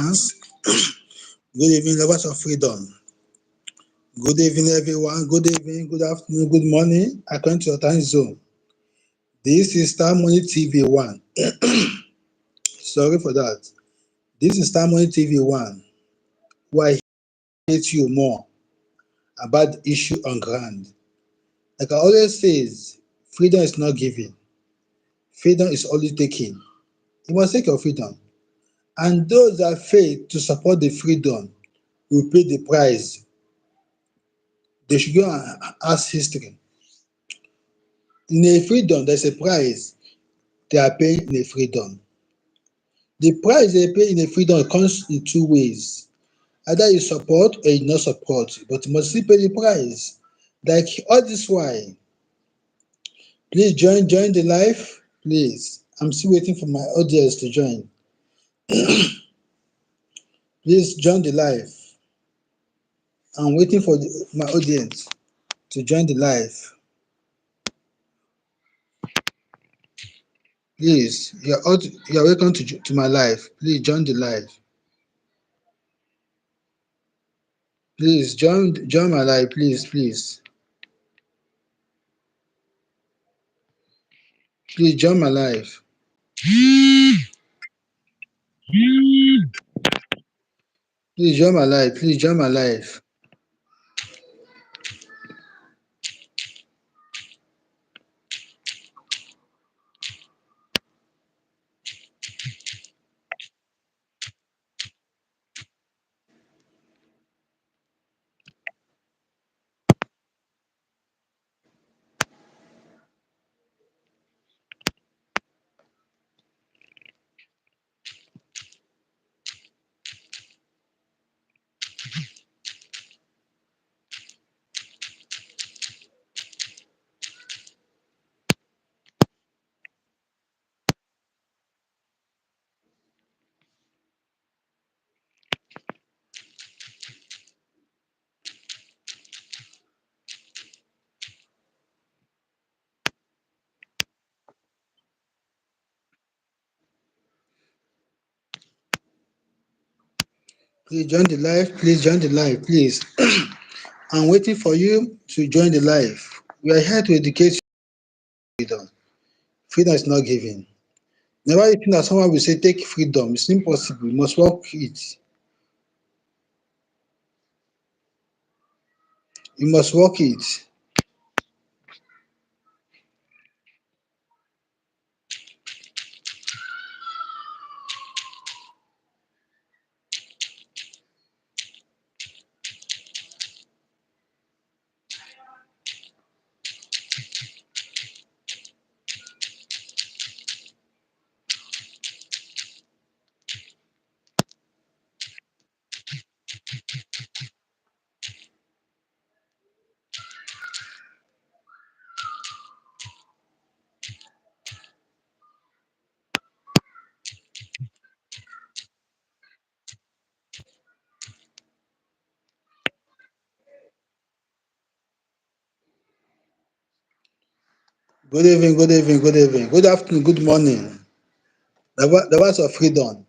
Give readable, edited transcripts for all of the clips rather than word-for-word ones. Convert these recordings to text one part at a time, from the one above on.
everyone. Good evening, lovers of freedom. Good evening, everyone. Good evening, good afternoon, good morning, according to your time zone. This is Star Money TV 1. Sorry for that. This is Star Money TV 1, where I hit you more about the issue on ground. Like I always says, freedom is not given. Freedom is only taken. You must take your freedom. And those that fail to support the freedom will pay the price. They should go and ask history. In a freedom, there's a price they are paying in a freedom. The price they pay in a freedom comes in two ways. Either you support or you not support, but you must still pay the price. Like all this while, please join the live, please. I'm still waiting for my audience to join. Please join the live. I'm waiting for my audience to join the live. Please, you're welcome to my live. Please join the live. Please join my live, please. Please join my live. Please join my live. Please join the live. Please join the live, please. I'm waiting for you to join the live. We are here to educate you. Freedom. Freedom is not given. Never you think that someone will say take freedom. It's impossible. You must work it. You must work it. Good evening, good evening, good evening. Good afternoon, good morning. The words of freedom.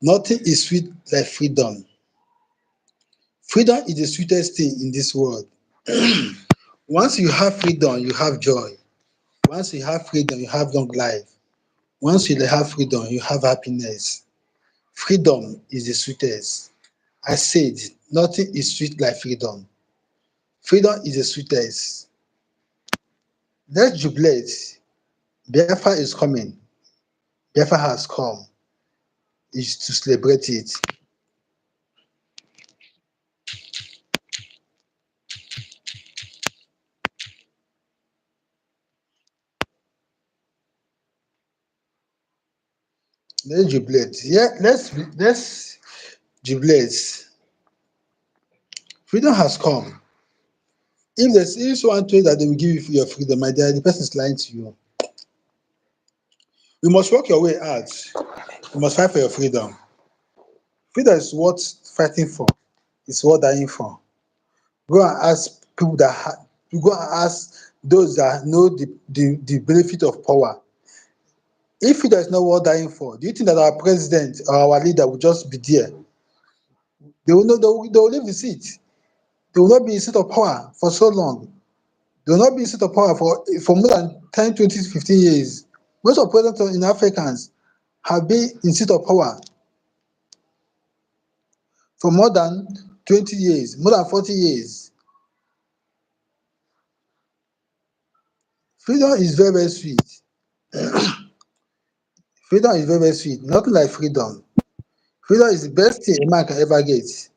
Nothing is sweet like freedom. Freedom is the sweetest thing in this world. Once you have freedom, you have joy. Once you have freedom, you have long life. Once you have freedom, you have happiness. Freedom is the sweetest. I said, nothing is sweet like freedom. Freedom is the sweetest. Let's jubilate. Biafra is coming. Biafra has come. Is to celebrate it. Let's jubilate. Yeah, let's jubilate. Freedom has come. If someone told you that they will give you your freedom, my dear, the person is lying to you. You must work your way out. You must fight for your freedom. Freedom is worth fighting for. It's worth dying for. Go and ask people you go and ask those that know the benefit of power. If there is no worth dying for, do you think that our president or our leader will just be there? They will leave the seat. They will not be in seat of power for so long. They will not be in seat of power for more than 10, 20, 15 years. Most of presidents in Africans have been in seat of power for more than 20 years, more than 40 years. Freedom is very, very sweet. Freedom is very, very sweet. Nothing like freedom. Freedom is the best thing a man can ever get.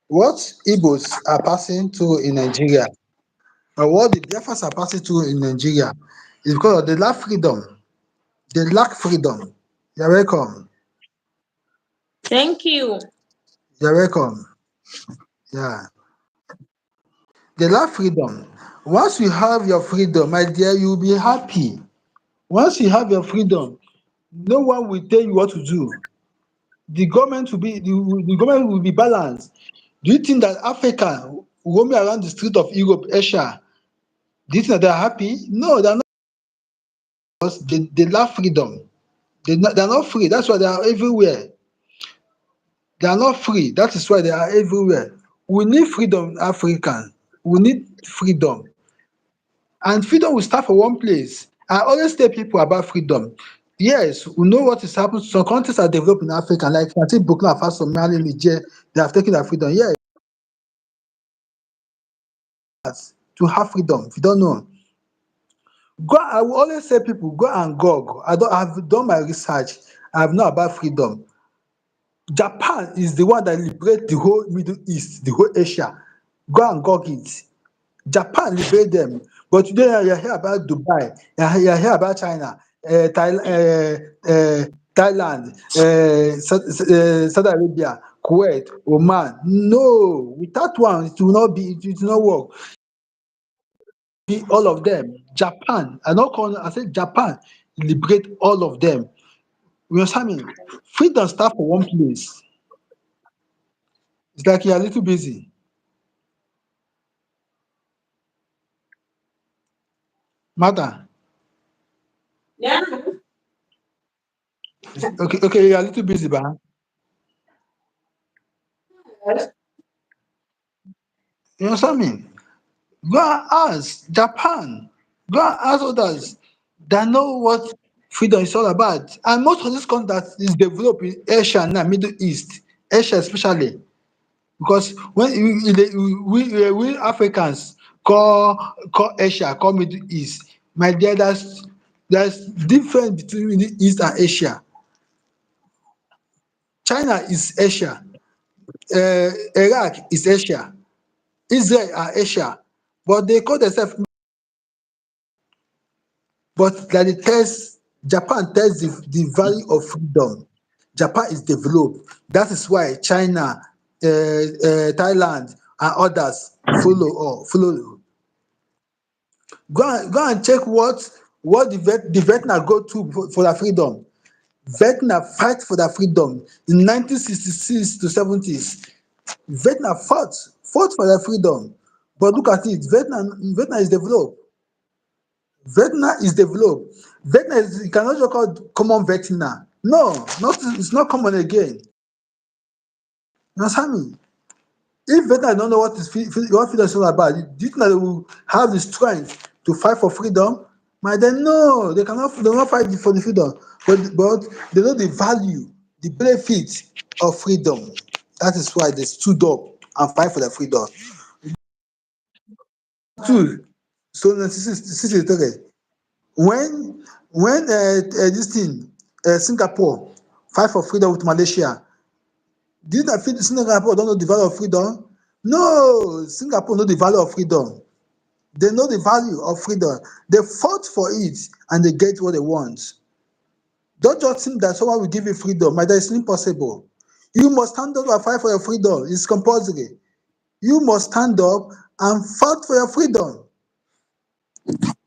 What Igbos are passing through in Nigeria, or what the Biafras are passing through in Nigeria, is because of they lack freedom. They lack freedom. You're welcome. Thank you. You're welcome. Yeah. They lack freedom. Once you have your freedom, my dear, you'll be happy. Once you have your freedom, no one will tell you what to do. The government will be balanced. Do you think that Africa roaming around the street of Europe, Asia, do you think that they are happy? No, they are not, because they lack freedom. They are not free. That's why they are everywhere. They are not free. That is why they are everywhere. We need freedom in Africa. We need freedom. And freedom will start from one place. I always tell people about freedom. Yes, we know what is happening. Some countries are developing in Africa, like I think Burkina Faso, Mali, Niger, they have taken their freedom. Yes, to have freedom. If you don't know, go. I will always say people go and Google. I've done my research. I have known about freedom. Japan is the one that liberate the whole Middle East, the whole Asia. Go and Google it. Japan liberate them. But today you hear about Dubai, you hear about China, Thailand, Saudi Arabia, Kuwait, Oman. No, with that one, it will not work. Be all of them. Japan, I said Japan liberate all of them. You understand me? Freedom start for one place. It's like you're a little busy. Matter. Yeah. Okay, you're a little busy, but you understand me? Go and ask Japan. Go and ask others that know what freedom is all about. And most of these countries that is developed in Asia now, Middle East, Asia especially, because when we Africans call Asia, call Middle East, my dear, there's difference between Middle East and Asia. China is Asia, Iraq is Asia, Israel are Asia, but they call themselves. But like the test, Japan tells the value of freedom. Japan is developed. That is why China, Thailand, and others follow. Go and check what the Vietnam go through for their freedom. Vietnam fight for their freedom in 1966 to 70s. Vietnam fought for their freedom. But look at it, Vietnam is developed. Vietnam is developed. Vietnam is, you cannot just call common Vietnam. No, it's not common again. You understand me? If Vietnam don't know what freedom is all about, do you think that they will have the strength to fight for freedom? My then no, they will not fight for the freedom. But they know the value, the benefit of freedom. That is why they stood up and fight for their freedom. Two, so 1963. When dis thing Singapore fight for freedom with Malaysia, do you know dat Singapore don know the value of freedom? No, Singapore know the value of freedom. They know the value of freedom. They fought for it and they get what they want. Don't just think that someone will give you freedom. My dear, it's impossible. You must stand up and fight for your freedom. It's compulsory. You must stand up and fight for your freedom.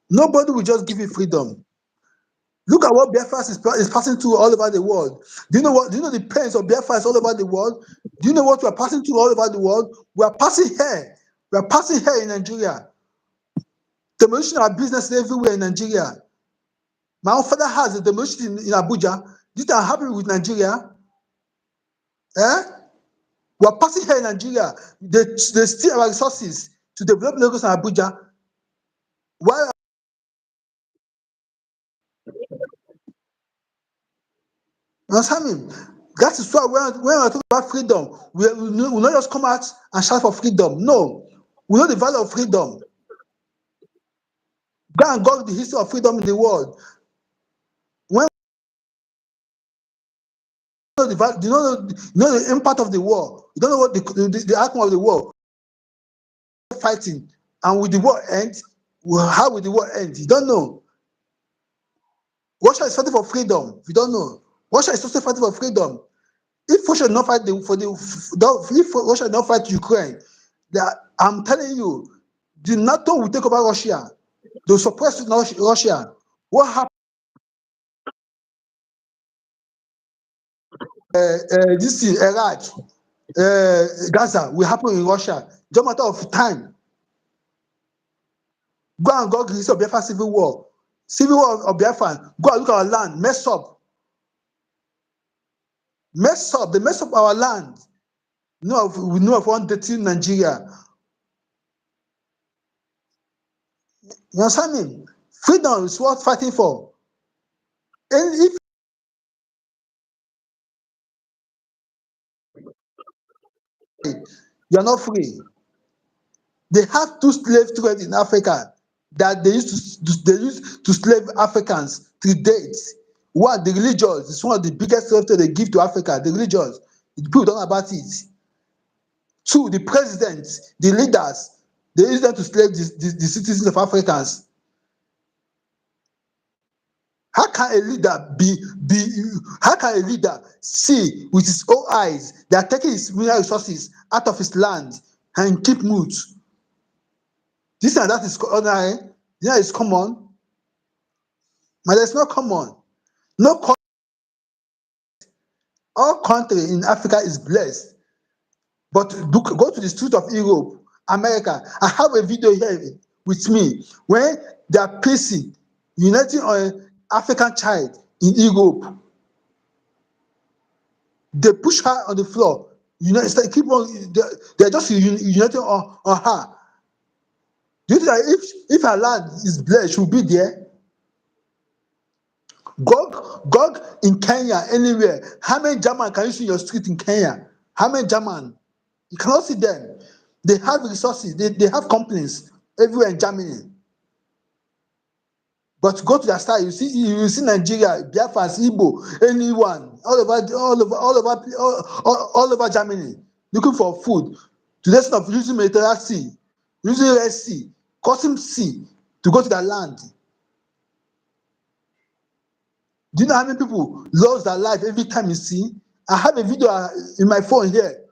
Nobody will just give you freedom. Look at what Biafra is passing through all over the world. Do you know the pains of Biafra all over the world? Do you know what we are passing through all over the world? We are passing here. We are passing here in Nigeria. Demolition of business everywhere in Nigeria. My own father has a demolition in Abuja. This are happening with Nigeria. Eh? We are passing here in Nigeria. They steal our resources to develop Lagos and Abuja. Why? You understand me? That is why when we talk about freedom, we not just come out and shout for freedom. No. We know the value of freedom. Go and Google the history of freedom in the world. When you know the impact of the war, you don't know what the outcome of the war, fighting, and with the war end, how will the war end? You don't know. Russia is fighting for freedom. You don't know. Russia is also fighting for freedom. If Russia not fight if Russia not fight Ukraine, I'm telling you, the NATO will take over Russia. They'll suppress Russia. What happened? This thing, Iraq, Gaza will happen in Russia. Just a matter of time. Go and go to the Biafra civil war. Civil war of Biafra. Go and look at our land. Mess up. They mess up our land. We know of one dirty Nigeria. You understand me? Freedom is worth fighting for. And if you're not free, they have two slave trades in Africa that they used to slave Africans to date. One, the religious, is one of the biggest slave trade they give to Africa. The religious, the people don't know about it. Two, the presidents, the leaders, they use them to slave the citizens of Africans. How can a leader how can a leader see with his own eyes they are taking his mineral resources out of his land and keep mute? This and that is ordinary. This is common, but it's not common. No, all country in Africa is blessed, but go to the street of Europe, America. I have a video here with me when they are placing, uniting an African child in Europe. They push her on the floor. Keep on. They're just uniting on her. Do you think that if her land is blessed, she'll be there? Gog in Kenya, anywhere. How many German can you see in your street in Kenya? How many German? You cannot see them. They have resources. They have companies everywhere in Germany. But go to their side, you see Nigeria, Biafra, IGBO, anyone, all over Germany, looking for food. To the extent of using Mediterranean Sea, using Red Sea, crossing sea to go to their land. Do you know how many people lose their life every time you see? I have a video in my phone here.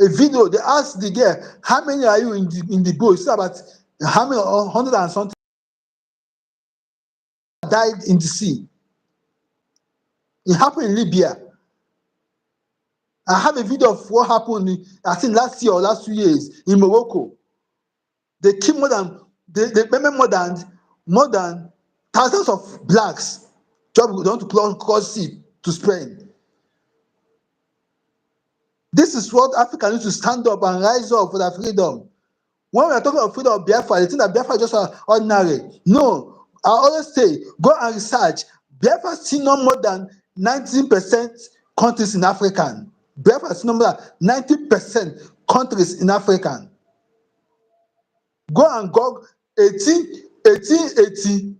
A video, they asked the girl, how many are you in the boat? It's about how many, 100 and something died in the sea. It happened in Libya. I have a video of what happened, I think last year or last 2 years in Morocco. They killed more than thousands of blacks just want to cross sea to Spain. This is what Africa needs to stand up and rise up for their freedom. When we are talking about freedom of Biafra, they think that Biafra is just ordinary. No, I always say, go and research. Biafra is still not more than 19% countries in Africa. Biafra is no more than 90% countries in Africa. Go and go 1880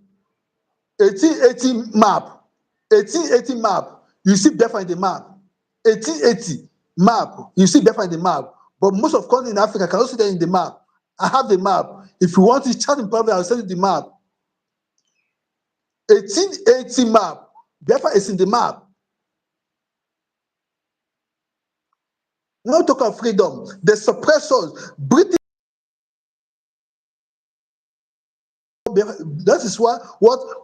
map. 1880 map. You see Biafra in the map. 1880 map. You see Biafra in the map. But most of countries in Africa cannot see that in the map. I have the map. If you want to chat in private, I'll send you the map. 1880 map. Biafra is in the map. When we talk of freedom, the suppressors, British. That is what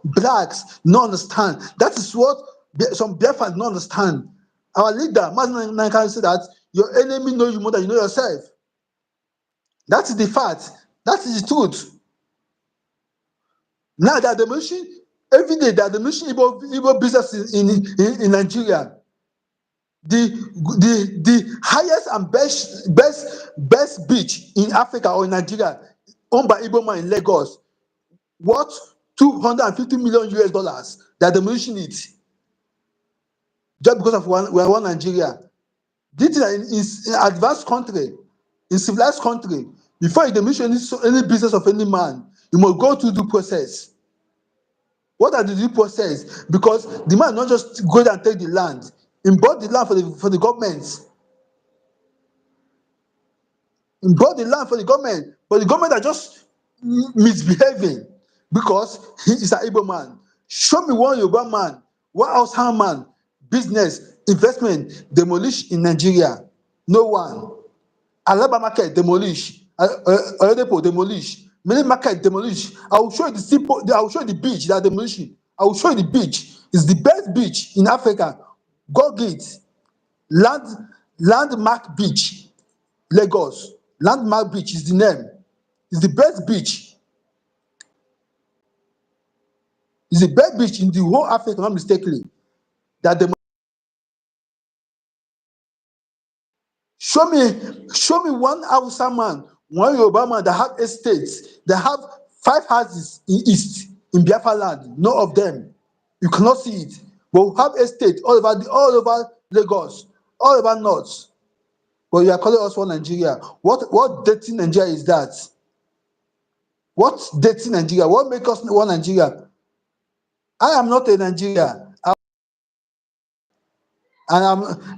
blacks don't understand. That is what some Biafrans don't understand. Our leader, Mazen Nankan, said that your enemy knows you more than you know yourself. That is the fact. That is the truth. Now they are demolishing Every day that the mission Igbo business in Nigeria, the highest and best beach in Africa or in Nigeria, owned by Igbo man in Lagos, worth $250 million that demolition it just because of one Nigeria. This is in advanced country, in civilized country. Before you demolition any business of any man, you must go through the process. What are the due process? Because the man not just go there and take the land. He bought the land for the government. He bought the land for the government, but the government are just misbehaving because he is an Igbo man. Show me one Yoruba man, one Hausa man, business, investment, demolish in Nigeria. No one. Alaba market, demolish. Oyedepo, demolish. Many market, demolish. I will show you I will show you the beach that demolition. I will show you the beach. It's the best beach in Africa. Gogate, Landmark Beach, Lagos. Landmark Beach is the name. It's the best beach. It's the best beach in the whole Africa, not mistakenly. That show me one Hausa man, one Yoruba man that have estates, that have 5 houses in East, in Biafra land. None of them. You cannot see it. But we have estates all over Lagos, all over North. But you are calling us one Nigeria. What dirty Nigeria is that? What dirty Nigeria? What makes us one Nigeria? I am not a Nigeria.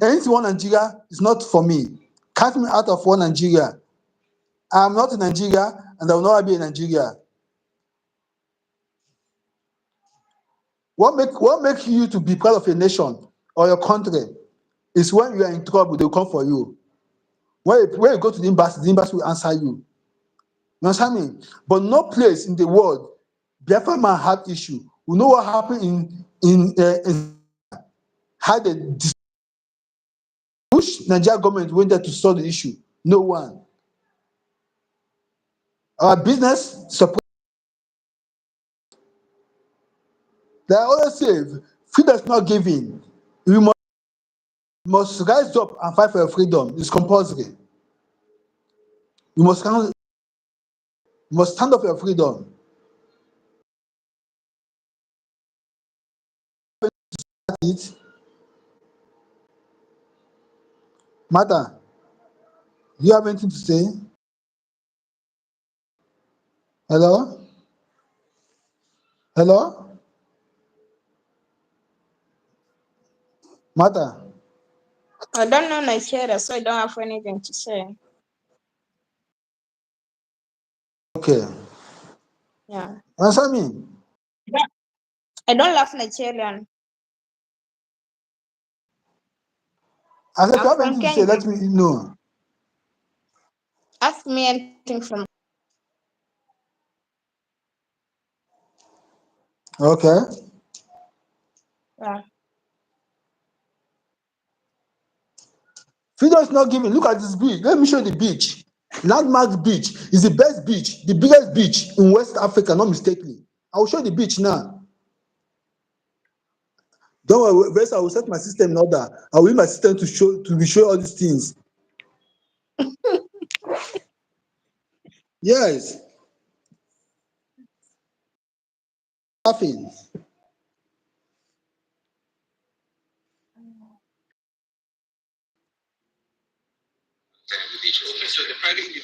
Anything one Nigeria is not for me. Cut me out of one Nigeria. I am not in Nigeria and I will never be in Nigeria. What make you to be part of a nation or your country is when you are in trouble, they will come for you. When you go to the embassy will answer you. You understand me? But no place in the world, Biafra man have issue. We know what happened in how they which Nigeria government went there to solve the issue. No one. Our business support. They always say freedom is not given. We must rise up and fight for your freedom. It's compulsory. You must stand up for your freedom. It matter. You have anything to say? Hello? Hello? Matter. I don't know Nigeria, so I don't have anything to say. Okay. Yeah. Answer me. I don't love Nigerian. I said, if you I'm have from anything to say, Kenya. let me know. Ask me anything from. Okay. Yeah. Freedom is not given. Look at this beach. Let me show you the beach. Landmark Beach is the best beach, the biggest beach in West Africa, not mistakenly. I will show you the beach now. Don't worry, first I will set my system in order. I will use my system to show all these things. Yes. Laughing.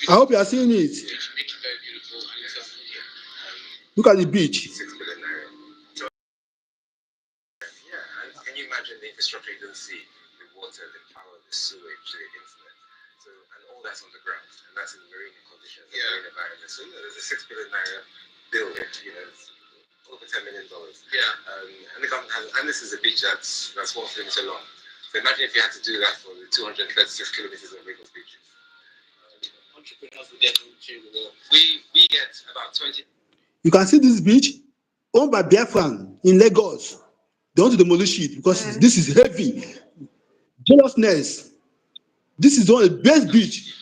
I hope you are seeing it. Look at the beach. Can you imagine the infrastructure you don't see? The water, the power, the sewage, the internet. So, and all that's on the ground. And that's in marine conditions, marine environment. So, there's a ₦6 billion bill, it's over $10 million. And the government has, and this is a beach that's 1 kilometer long. So imagine if you had to do that for the 236 kilometers of Lagos beaches. Entrepreneurs will get into we get about 20. You can see this beach owned by Biafran in Lagos. They want to demolish it because this is heavy. Jealousness. This is one of the best beach.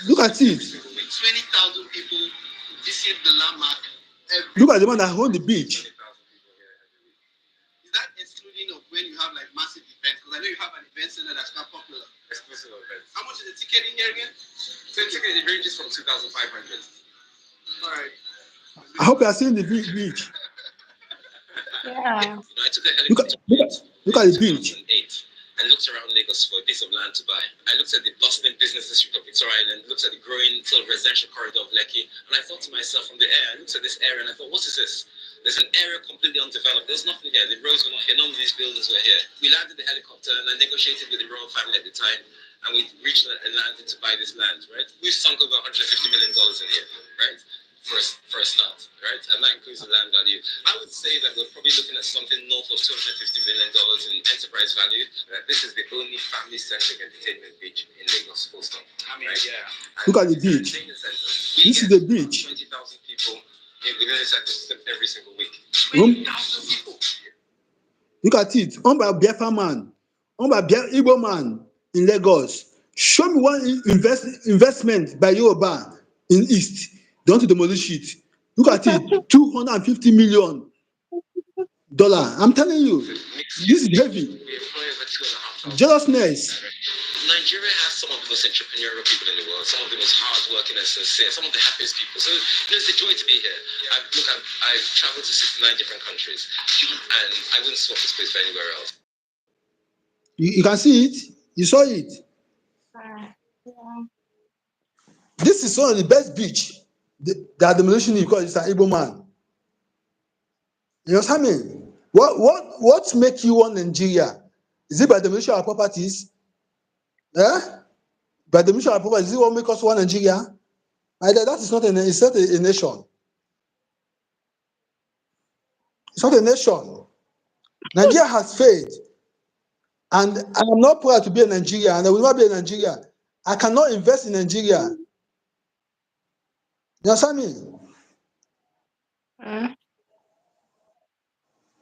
Look at it. 20,000 people visit the landmark Look at the man that owns the beach. 20,000 people here every week. Is that excluding of when you have like massive events? Because I know you have an event center that's quite popular. Exclusive events. How much is the ticket in here again? So the ticket, it ranges from 2,500. All right. I hope you are seeing the beach. Yeah. I took a helicopter Look at the in beach. 2008 and looked around Lagos for a piece of land to buy. I looked at the bustling business district of Victoria Island, looked at the growing sort of residential corridor of Lekki, and I thought to myself from the air, I looked at this area and I thought, what is this? There's an area completely undeveloped. There's nothing here. The roads were not here. None of these buildings were here. We landed the helicopter and I negotiated with the royal family at the time, and we reached a land to buy this land, right? We've sunk over $150 million in here, right? For a start, right? And that includes the land value. I would say that we're probably looking at something north of $250 million in enterprise value. This is the only family-centric entertainment beach in Lagos, full stop. I mean, right? Yeah. Look at the beach. This is the beach. 20,000 people within the sector every single week. 20,000 people. Look at it. Owned by Biafra man, owned by Igbo man in Lagos. Show me one investment by Yoruba in East. They want to demolish it. Look at it. $250 million. I'm telling you, this is heavy. We employ over 2,500. Jealousness. Nigeria has some of the most entrepreneurial people in the world, some of the most hardworking and sincere, some of the happiest people. So it's a joy to be here. I've traveled to 69 different countries, and I wouldn't swap this place for anywhere else. You can see it. You saw it. Yeah. This is one of the best beach that demolition is because it's an Igbo man. You know what I mean? What make you want Nigeria? Is it by demolition of properties? By demolition of properties, is it what make us want Nigeria? That is not a nation. It's not a nation. Nigeria has failed. And I am not proud to be a Nigerian, and I will not be a Nigerian. I cannot invest in Nigeria. You understand me?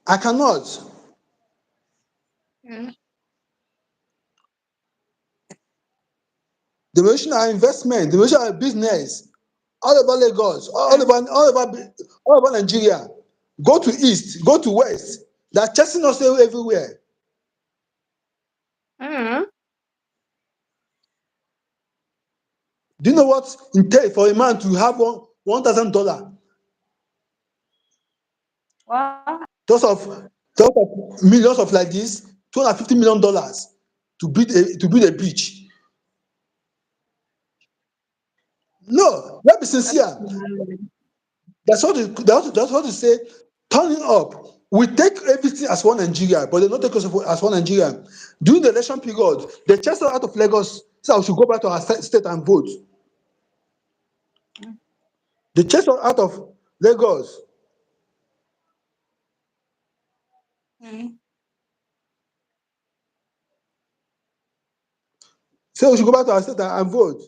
I cannot. Demolition of investment, demolition of business, all over Lagos, all over Nigeria. Go to East, go to West. They're chasing us everywhere. Do you know what it takes for a man to have $1,000? Wow. Those of millions of like this, $250 million to build a beach. No, let's be sincere. That's what to say. Turning up. We take everything as one Nigeria, but they don't take us as one Nigeria. During the election period, they chased us out of Lagos, so we should go back to our state and vote. They chased us out of Lagos. So we should go back to our state and vote.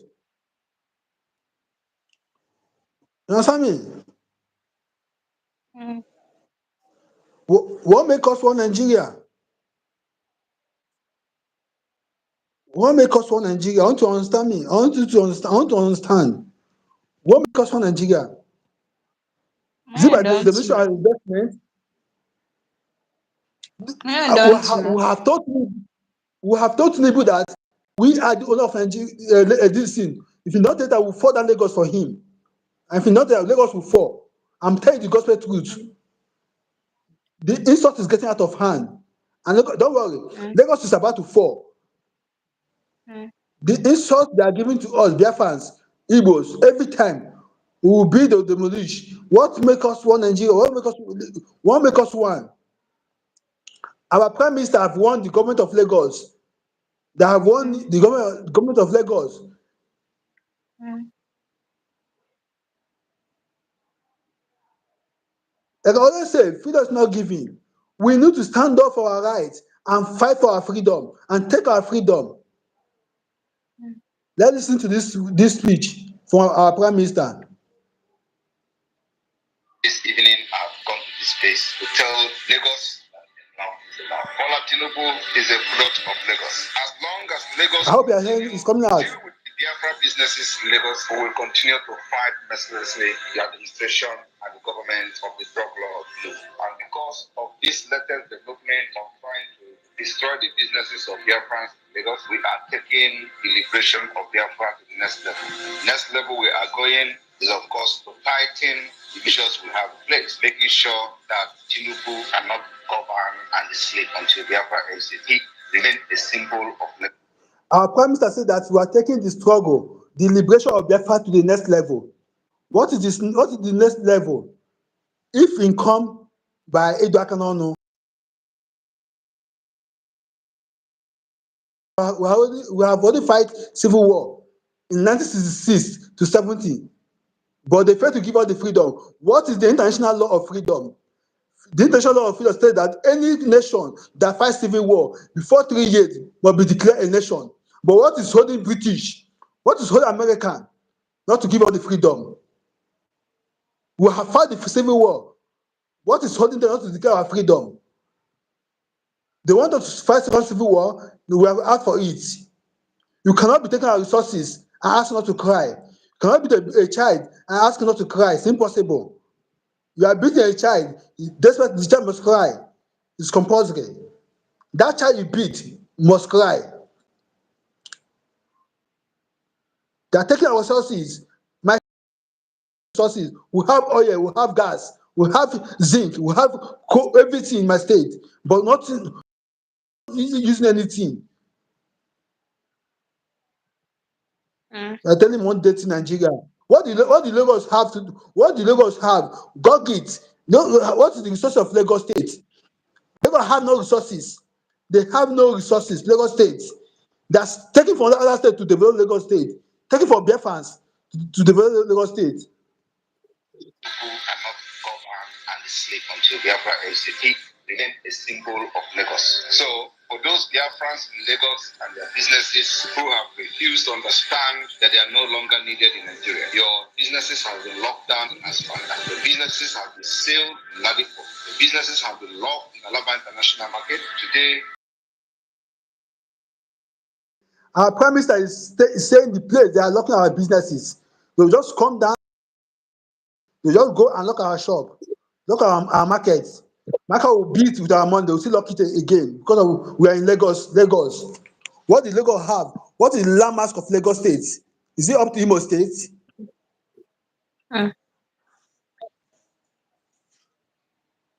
You understand me? What make us one Nigeria? What make us one Nigeria? I want to understand me. I want you to understand. I want to understand. What make us one Nigeria? Is it by the mission of investment? We have told Tinubu that we are the owner of Nigeria. This thing. If you not take that, we'll fall down Lagos for him. And if you not take that, Lagos will fall. I'm telling you the gospel truth. The insult is getting out of hand. And don't worry, Lagos is about to fall. The insult they are giving to us, Biafrans, Igbos, every time we will build or demolish. What make us one Nigeria? What make us one? Our prime minister have won the government of Lagos. They have won the government of Lagos. Like I always say, freedom is not giving. We need to stand up for our rights and fight for our freedom and take our freedom. Let's listen to this speech from our prime minister. This evening, I've gone to this place to tell Lagos Bola Tinubu is a product of Lagos. As long as Lagos I hope you are hearing it's coming out. deal with the Biafra businesses in Lagos will continue to fight mercilessly the administration and the government of the drug lord. And because of this latest development of trying to destroy the businesses of Biafra in Lagos, we are taking the liberation of Biafra to the next level. Next level we are going is, of course, to tighten the measures we have in place, making sure that Tinubu cannot govern and slave until Biafra ends it. He remains a symbol of liberty. Our Prime Minister said that we are taking the struggle, the liberation of Biafra to the next level. What is this? What is the next level? If it come by Edo Akanonu, we have already fight civil war in 1966 to 70, but they failed to give us the freedom. What is the international law of freedom? The international law of freedom states that any nation that fights civil war before 3 years must be declared a nation. But what is holding British? What is holding American not to give us the freedom? We have fought the civil war. What is holding them not to declare our freedom? They want us to fight civil war. We have asked for it. You cannot be taking our resources and ask not to cry. You cannot be a child and ask not to cry. It's impossible. You are beating a child. Despite the child must cry. It's compulsory. That child you beat must cry. They are taking our resources. My resources. We have oil. We have gas. We have zinc. We have everything in my state, but not using anything. I tell him one day to Nigeria. What do Lagos have to do? What do Lagos have? Gog it. No, what is the resource of Lagos State? Lagos have no resources. They have no resources. Lagos State. That's taking from the other state to develop Lagos State. Taking from Biafrans to develop Lagos State. People cannot govern and slave until Biafra ends it. He remains a symbol of Lagos. So, for those Biafrans in Lagos and their businesses who have refused to understand that they are no longer needed in Nigeria, your businesses have been locked down in Asfanda. Your businesses have been sealed in Ladipo. Your businesses have been locked in Alaba International Market. Today, our Prime Minister is saying the place they are locking our businesses. They'll just come down. They just go and lock our shop, lock our markets. Market will beat with our money. They will still lock it again because we are in Lagos. Lagos. What did Lagos have? What is the landmass of Lagos State? Is it up to Imo State?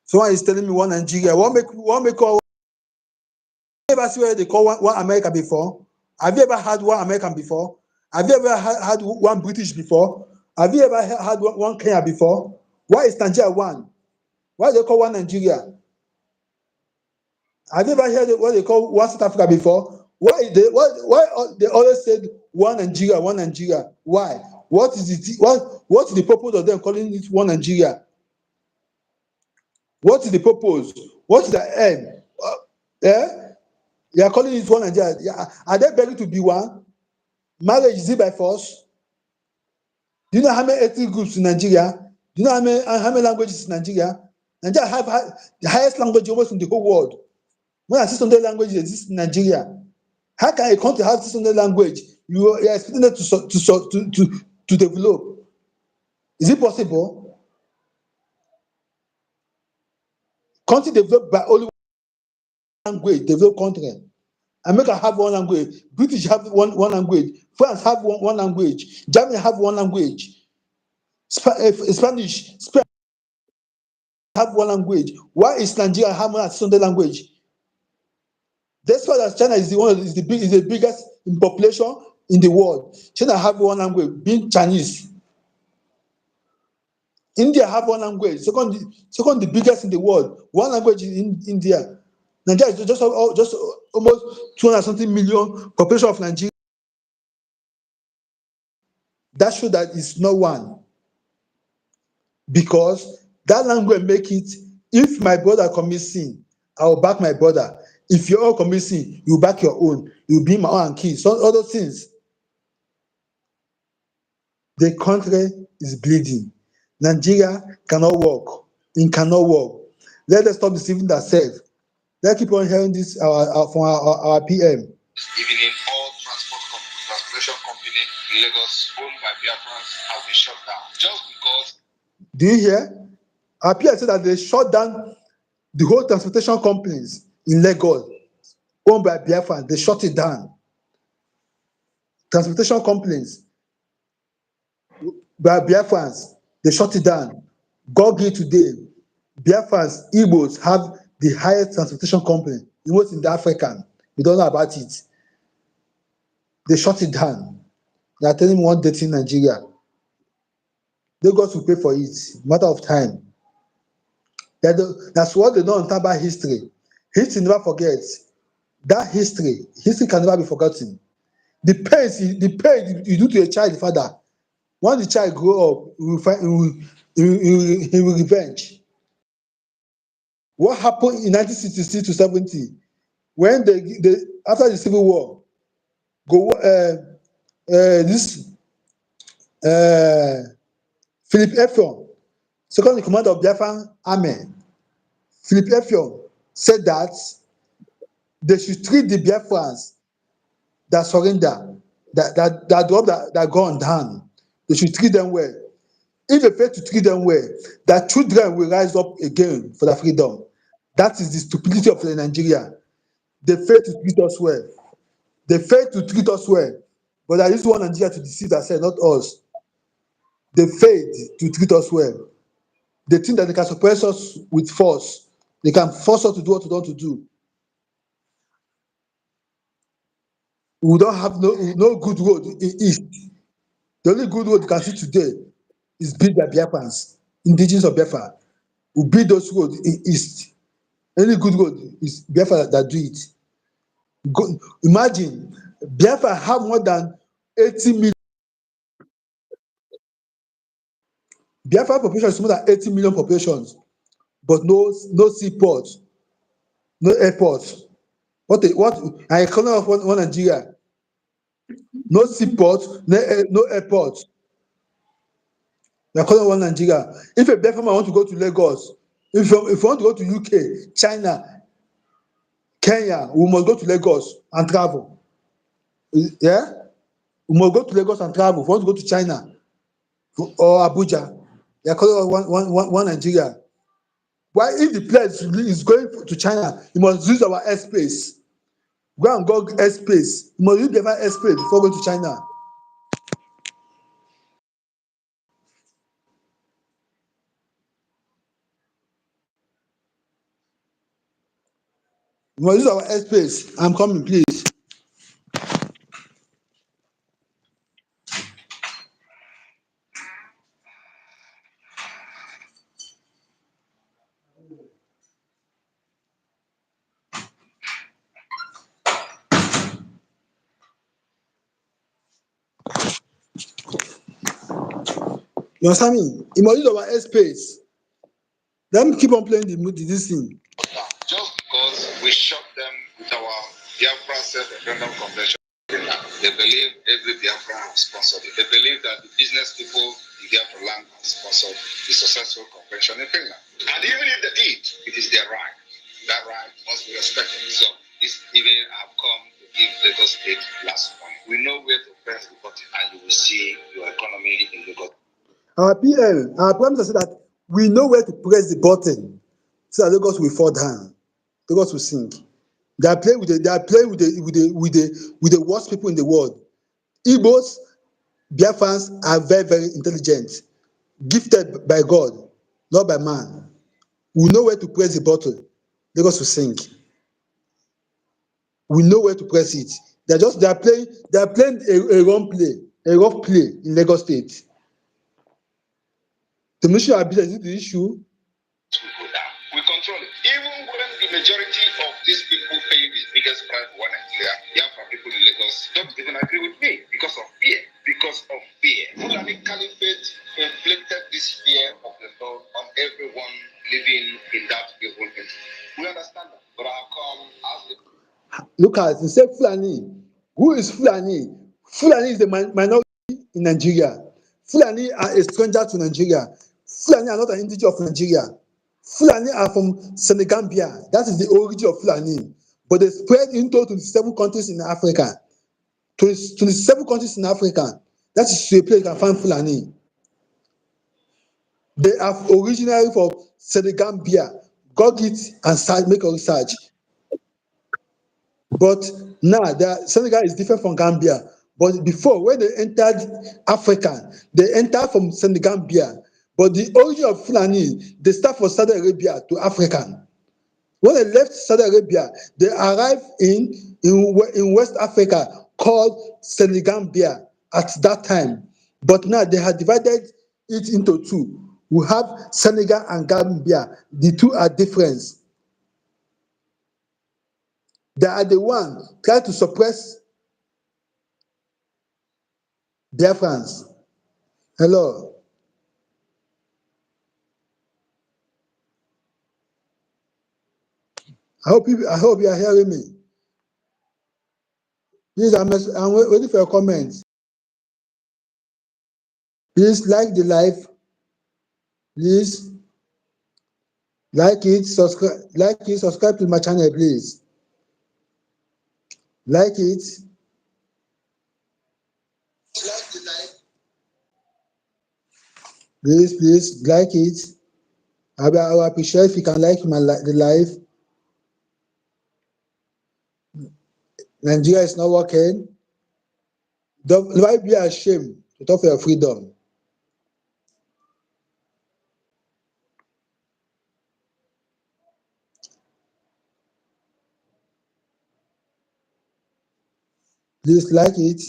Someone is telling me one Nigeria. What make call? Have you ever seen where they call one America before? Have you ever had one American before? Have you ever had one British before? Have you ever had one Kenya before? Why is Nigeria one? Why do they call one Nigeria? Have you ever heard what they call one South Africa before? Why they always said one Nigeria, one Nigeria? Why? What is the purpose of them calling it one Nigeria? What is the purpose? What is the aim? They are calling it one Nigeria. Are they begging to be one? Marriage, is it by force? Do you know how many ethnic groups in Nigeria? Do you know how many languages in Nigeria? Nigeria have the highest language almost in the whole world. More than 600 languages exist in Nigeria. How can a country have 600 language? You are expecting them to develop. Is it possible? Country developed by only one language, developed country. America have one language. British have one language. France have one language. Germany have one language. Spanish, Spain have one language. Why is Nigeria have more than 600 language? Despite that China is the biggest in population in the world. China have one language, being Chinese. India have one language, second the biggest in the world. One language in India. Nigeria is just almost 200 something million population of Nigeria. That shows that it's not one. Because that language make it, if my brother commits sin, I will back my brother. If your own commits sin, you back your own. You be my own and kill. So other things. The country is bleeding. Nigeria cannot work. It cannot work. Let us stop deceiving ourselves. Let's keep on hearing this from our PM. even in all transportation company in Lagos owned by Biafrans have been shut down just because. Do you hear? Appear said that they shut down the whole transportation companies in Lagos owned by Biafran. They shut it down. Transportation companies by Biafrans, they shut it down. Gogi today, Biafrans, Igbos have the highest transportation company, most in the African. We don't know about it. They shut it down. They are telling me one date in Nigeria. Lagos will pay for it, matter of time. That's what they don't understand about history. History never forgets. That history can never be forgotten. The pain you do to a child father, once the child grow up, he will revenge. What happened in 1966 to 70 when they after the civil war, go this Philip Effiong, second in command of Biafran army, Philip Effiong said that they should treat the Biafrans that surrender, that drop that gun down. They should treat them well. If they fail to treat them well, their children will rise up again for their freedom. That is the stupidity of Nigeria. They fail to treat us well. They fail to treat us well. But I just want Nigeria to deceive themselves, not us. They failed to treat us well. They think that they can suppress us with force. They can force us to do what we want to do. We don't have no good road in East. The only good road you can see today is built by Biafrans, indigenous of Biafra. We build those roads in East. Any good road is Biafra that do it. Imagine, Biafra have more than 80 million. Biafra population is more than 80 million populations, but no seaport, no airport. What an economy of one Nigeria. No seaport, no airport. The economy of one Nigeria. If a Biafra man want to go to Lagos, if you want to go to UK, China, Kenya, we must go to Lagos and travel. Yeah? We must go to Lagos and travel. If we want to go to China or Abuja, the economy of one Nigeria. Why, if the place is going to China, you must use our airspace. Go and go airspace. You must use the airspace before going to China. You must use our airspace. I'm coming, please. You understand me? You must use our airspace. Let me keep on playing this thing. Just because we shot them with our Biafra self-referendum convention, they believe every Biafra has sponsored it. They believe that the business people in Biafra land have sponsored the successful convention in Finland. And even if they did, it is their right. That right must be respected. So this evening I've come to give Lagos State last one. We know where to press the button and you will see your economy in Lagos. Our PL, our prime minister said that we know where to press the button so that Lagos will fall down. Lagos will sink. They are playing with the worst people in the world. Igbos, Biafrans are very, very intelligent, gifted by God, not by man. We know where to press the button. Lagos will sink. We know where to press it. They are playing a rough play in Lagos State. The mission of business is the issue. We control it. Even when the majority of these people pay the biggest price for Nigeria, the Afro people in Lagos don't even agree with me because of fear. Because of fear. Fulani Caliphate inflicted this fear of the Lord on everyone living in that evil entity. We understand that, but I'll come as the Look at it, say Fulani. Who is Fulani? Fulani is the minority in Nigeria. Fulani are a stranger to Nigeria. Fulani are not an indigenous of Nigeria. Fulani are from Senegambia. That is the origin of Fulani. But they spread into 27 countries in Africa. 27 countries in Africa. That is a place you can find Fulani. They are originally from Senegambia. Google it and make a research. But now Senegal is different from Gambia. But before, when they entered Africa, they entered from Senegambia. But the origin of Fulani, they start from Saudi Arabia to Africa. When they left Saudi Arabia, they arrived in West Africa called Senegambia at that time. But now they have divided it into two. We have Senegal and Gambia. The two are different. They are the one trying to suppress Biafrans. Hello. I hope you are hearing me. Please, I'm waiting for your comments. Please like the live. Please subscribe to my channel, please. Like it. Please like it. I will appreciate if you can like the live. Nigeria is not working. Why be ashamed to talk for your freedom? Please like it.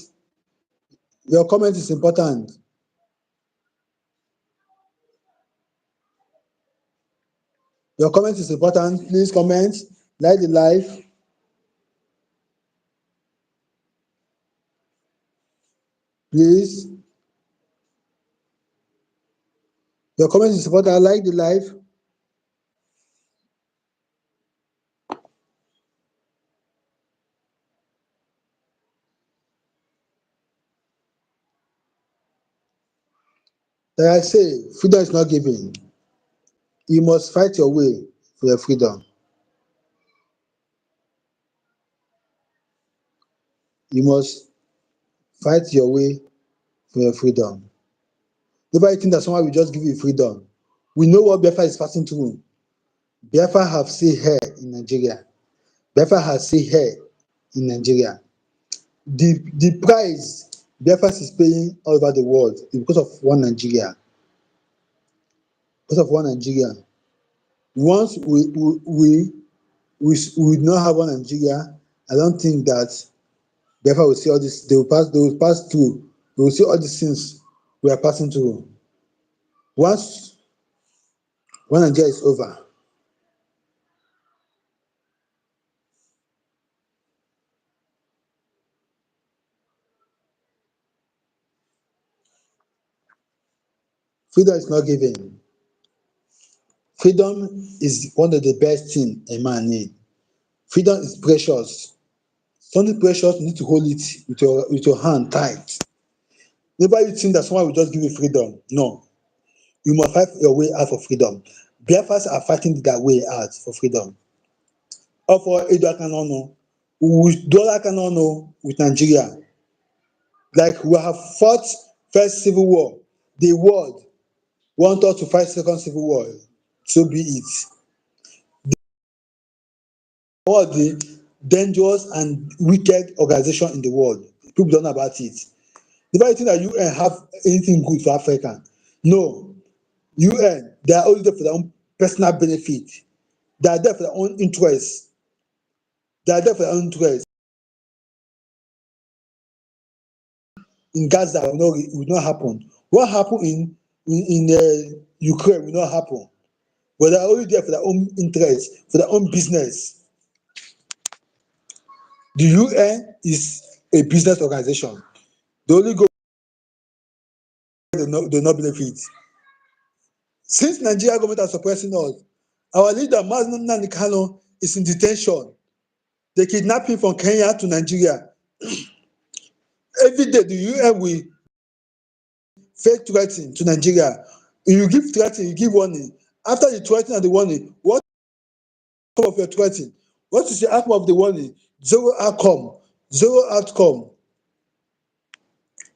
Your comment is important. Your comment is important. Please comment. Like the live. Please. Your comment is important. I like the live. Like I say, freedom is not given. You must fight your way for your freedom. You must fight your way for your freedom. Nobody think that someone will just give you freedom. We know what Biafra is passing through. Biafra have still hair in Nigeria. Biafra has still hair in Nigeria. The price Biafra is paying all over the world is because of one Nigeria. Because of one Nigeria. Once we not have one Nigeria, I don't think that Biafra will see all this. They will pass through. They will see all these things we are passing through. Once one Nigeria is over, freedom is not given. Freedom is one of the best things a man needs. Freedom is precious. Something precious, you need to hold it with your hand tight. Never you think that someone will just give you freedom. No. You must fight your way out for freedom. Biafras are fighting their way out for freedom. Or for Ejiofor, with Nigeria. Like we have fought first civil war. The world want us to fight second civil war. So be it. The world, the dangerous and wicked organization in the world. People don't know about it. Never think that UN have anything good for Africa. No. UN, they are only there for their own personal benefit. They are there for their own interest. They are there for their own interest. In Gaza will not happen. What happened in Ukraine will not happen. But they are only there for their own interest, for their own business. The UN is a business organization. They only go they not benefit. Since Nigeria government are suppressing us, our leader Mazi Nnamdi Kanu is in detention. They kidnap him from Kenya to Nigeria. Every day the UN will fake threatening to Nigeria. You give threatening, you give warning. After the threatening and the warning, what of your threatening? What is the outcome of the warning? Zero outcome. Zero outcome.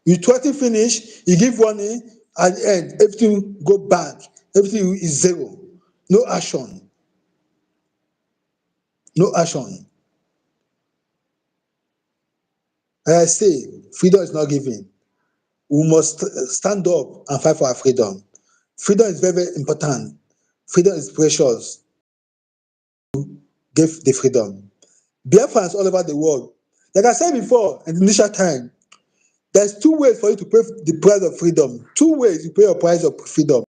You threaten finish, you give warning, at the end, everything go back. Everything is zero. No action. No action. As I say, freedom is not given. We must stand up and fight for our freedom. Freedom is very, very important. Freedom is precious. Give the freedom. Biafrans all over the world. Like I said before, in the initial time, there's two ways for you to pay the price of freedom. Two ways you pay your price of freedom.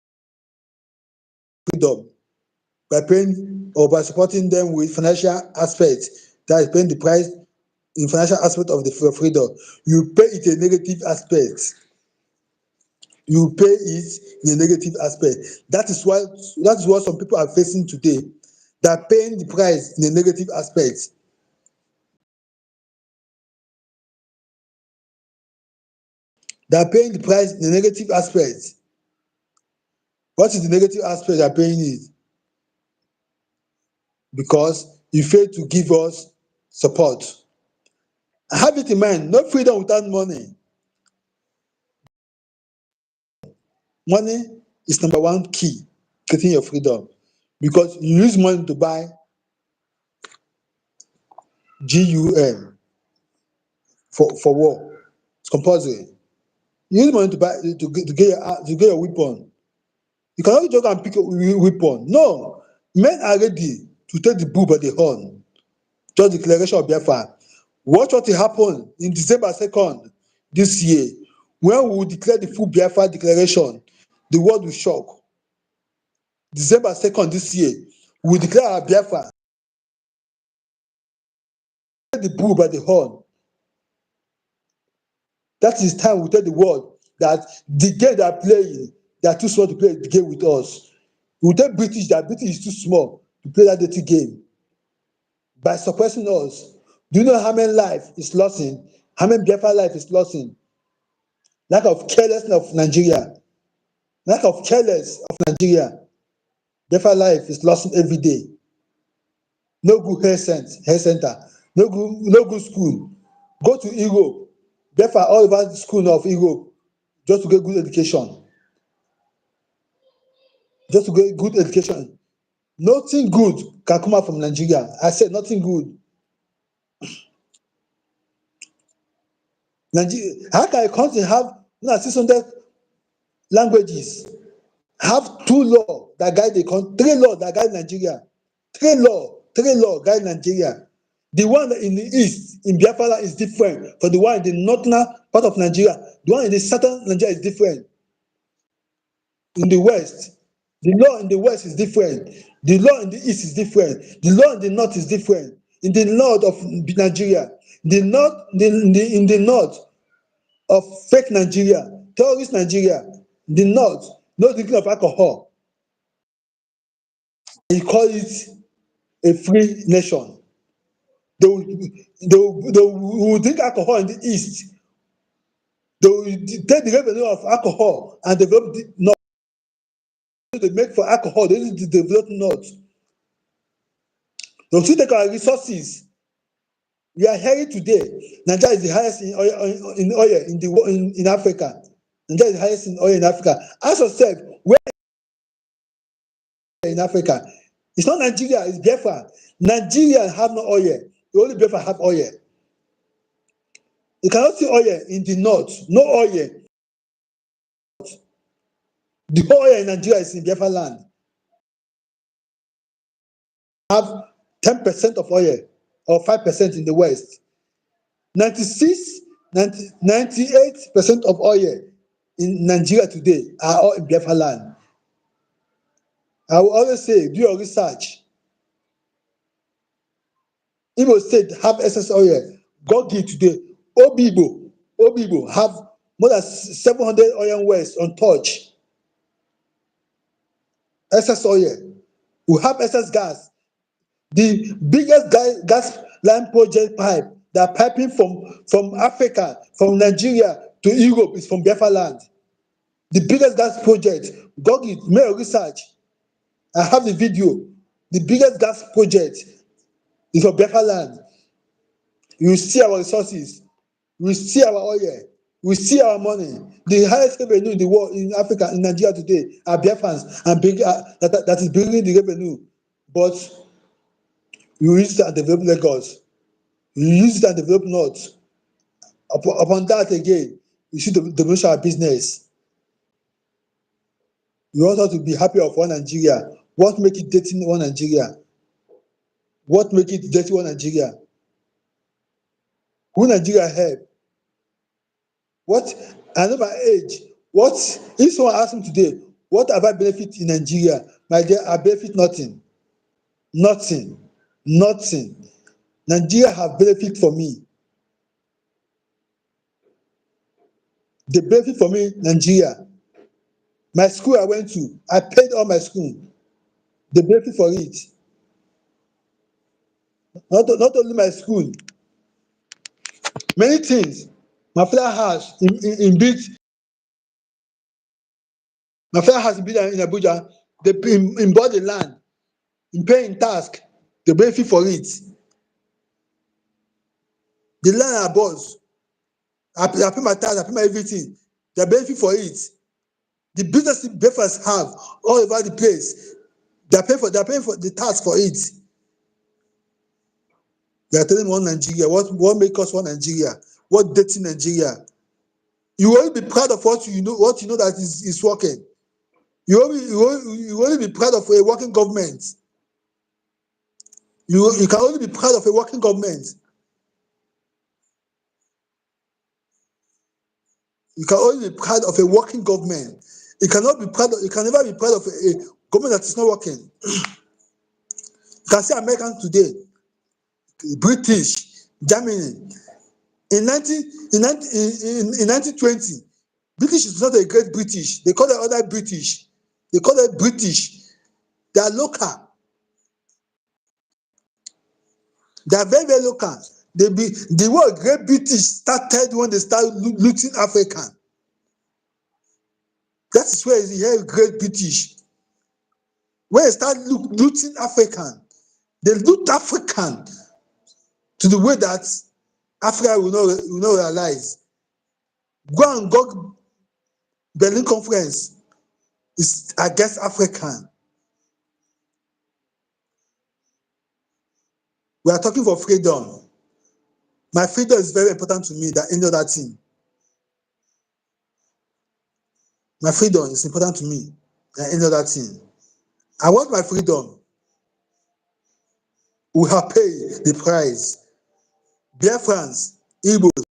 Freedom by paying or by supporting them with financial aspects. That is paying the price in financial aspect of the freedom. You pay it a negative aspect. You pay it in a negative aspect. That is what some people are facing today. They are paying the price in a negative aspect. They are paying the price in a negative aspect. What is the negative aspect they are paying it? Because you fail to give us support. Have it in mind, no freedom without money. Money is number one key getting your freedom, because you use money to buy GUM for war. It's compulsory. You use money to buy to get your weapon. You cannot just go and pick a weapon. No, men are ready to take the bull by the horn. Just declaration of Biafra. Watch what will happen in December 2nd this year. When we will declare the full Biafra declaration, the world will shock. December 2nd this year, we will declare our Biafra. Take the bull by the horn. That is time we tell the world that the game they are playing, they are too small to play the game with us. We tell British that British is too small to play that dirty game. By suppressing us, do you know how many life is lost in? How many Biafra life is lost in? Lack of carelessness of Nigeria. Lack of carelessness of Nigeria. Biafra life is lost in every day. No good health center. No good school. Go to Europe. Biafra all over the school of Europe just to get good education. Just to get good education. Nothing good can come out from Nigeria. I said nothing good. Nigeria, how can a country have 600 languages, have two laws that guide the country, three laws that guide Nigeria, three law guide Nigeria. The one in the east, in Biafra land, is different from the one in the northern part of Nigeria. The one in the southern Nigeria is different. In the west, the law in the west is different. The law in the east is different. The law in the north is different. In the north of Nigeria, in the north of fake Nigeria, terrorist Nigeria, the north, no drinking of alcohol. He call it a free nation. They will drink alcohol in the east. They will take the revenue of alcohol and develop the north. They make for alcohol, they need to develop north. They will still take our resources. We are hearing today, Nigeria is the highest in oil in Africa. Nigeria is the highest in oil in Africa. Ask yourself, where in Africa? It's not Nigeria, it's Biafra. Nigeria have no oil. Only Biafra have oil. You cannot see oil in the north. No oil. The whole oil in Nigeria is in Biafra land. Have 10% of oil or 5% in the west. 98% of oil in Nigeria today are all in Biafra land. I will always say, do your research. Igbo State have excess oil. Gogi today, Obibo have more than 700 oil wells untouched. Excess oil. We have excess gas. The biggest gas line project pipe that piping from Africa, from Nigeria to Europe is from Biafra land. The biggest gas project, Gogi, make your research. I have the video. The biggest gas project is from Biafra land. You see our resources. You see our oil. We see our money. The highest revenue in the world, in Africa, in Nigeria today, are Biafrans, and that is bringing the revenue. But you use it and develop Lagos. You use it and develop North. Upon that again, you see the development of business. You want us to be happy of one Nigeria. What make it dating one Nigeria? What make it dirty one Nigeria? Who Nigeria help? What? I know my age. What? If someone ask me today, what have I benefit in Nigeria? My dear, I benefit nothing. Nothing. Nothing. Nigeria have benefit for me. They benefit for me, Nigeria. My school I went to, I paid all my school. They benefit for it. Not only my school, many things. My father has in built. My father has been in Abuja. They bought the land, in paying tax. They benefit for it. The land I bought, I pay my tax, I pay my everything. They benefit for it. The business breakfast have all over the place. They're paying for the tax for it. They are telling one Nigeria. What make us one Nigeria? What dating Nigeria? You will be proud of what you know that is working. You will be proud of a working government. You can only be proud of a working government. You can only be proud of a working government. You can never be proud of a government that is not working. You can see Americans today, British, Germany. In 1920, British is not a great British. They call it other British. They call it British. They are local. They are very, very local. The word great British started when they started looting African. That is where you hear great British. When they start looting African, they loot African to the way that Africa will not realize. Go and go Berlin Conference is against African. We are talking for freedom. My freedom is very important to me than any other thing. My freedom is important to me than any other thing. I want my freedom. We have paid the price. Biafrans, Igbos,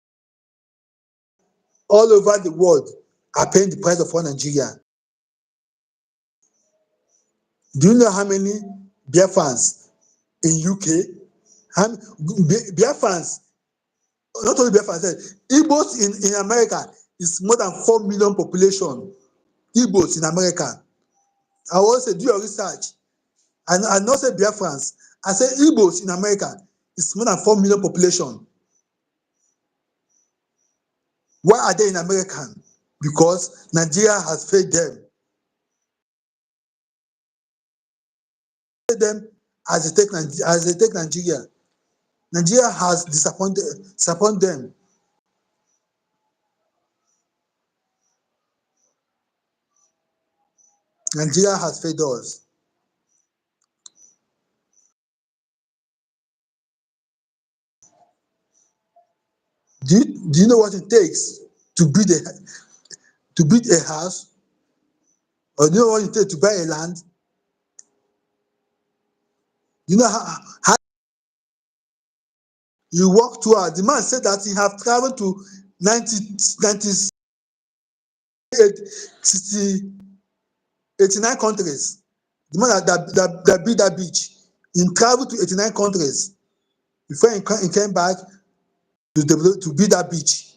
all over the world are paying the price of one Nigeria. Do you know how many Biafrans in UK? Biafrans, not only Biafrans, Igbos in America is more than 4 million population. Igbos in America. I always say, do your research. And I not say Biafrans. I say Igbos in America is more than 4 million population. Why are they in America? Because Nigeria has failed them. Failed them as they take Nigeria. Nigeria has disappointed them. Nigeria has failed us. Do you know what it takes to build a house? Or do you know what it takes to buy a land? Do you know how you work 2 hours? The man said that he have traveled to 89 countries. The man that built that beach, he traveled to 89 countries before he came back to build that beach.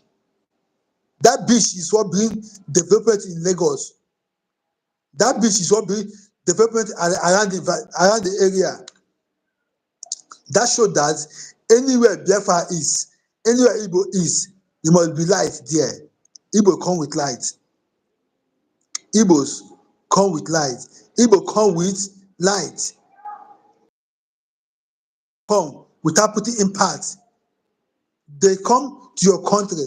That beach is what brings development in Lagos. That beach is what brings development around the area. That shows that anywhere Biafra is, anywhere Igbo is, there must be light there. Igbo come with light. Igbos come with light. Igbo come with light. Come without putting impact. They come to your country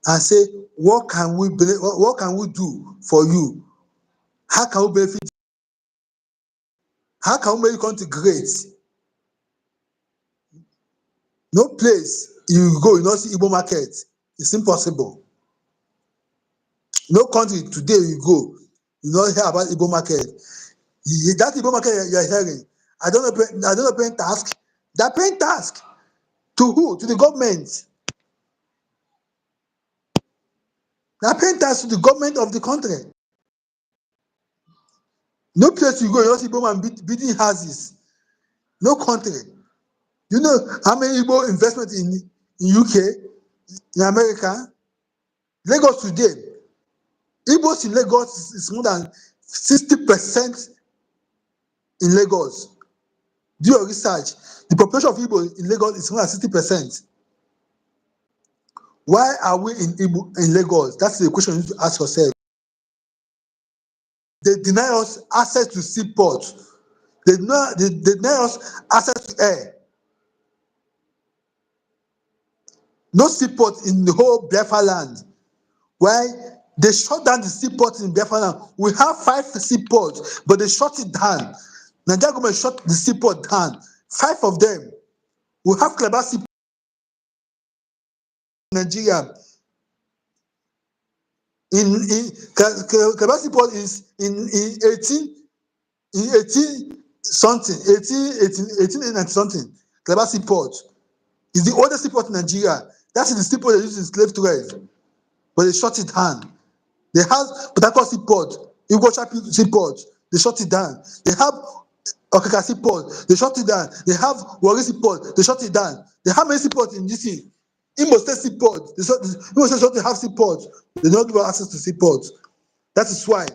and say, what can we do for you? How can we benefit? How can we make the country great? No place you go, you not see Igbo market. It's impossible. No country today you go, you not hear about Igbo market. That Igbo market you're hearing, I don't know paying task. They're paying task to who? To the government. They're paying tax to the government of the country. No place you go, you don't see Igbo man beating houses. No country. You know how many Igbo investment in UK, in America? Lagos today, Igbos in Lagos is more than 60% in Lagos. Do your research. The population of Igbo in Lagos is more than 60%. Why are we in Lagos? That's the question you need to ask yourself. They deny us access to seaport. They deny us access to air. No seaport in the whole Biafra land. Why? They shut down the seaport in Biafra land. We have 5 seaports, but they shut it down. Nigeria government shut the seaport down. 5 of them. We have Calabar seaport in Nigeria. Calabar seaport is in 18 something, 1890 something. Calabar seaport is the oldest seaport in Nigeria. That's the seaport they use in slave trade, but they shut it down. They have Port Harcourt seaport, Igbo seaport, they shut it down. They have Okaka seaport, they shut it down. They have Warri seaport, they shut it down. They have many seaports in this thing. Imo State seaport, Imo State have seaport. They don't give us access to seaport. That is why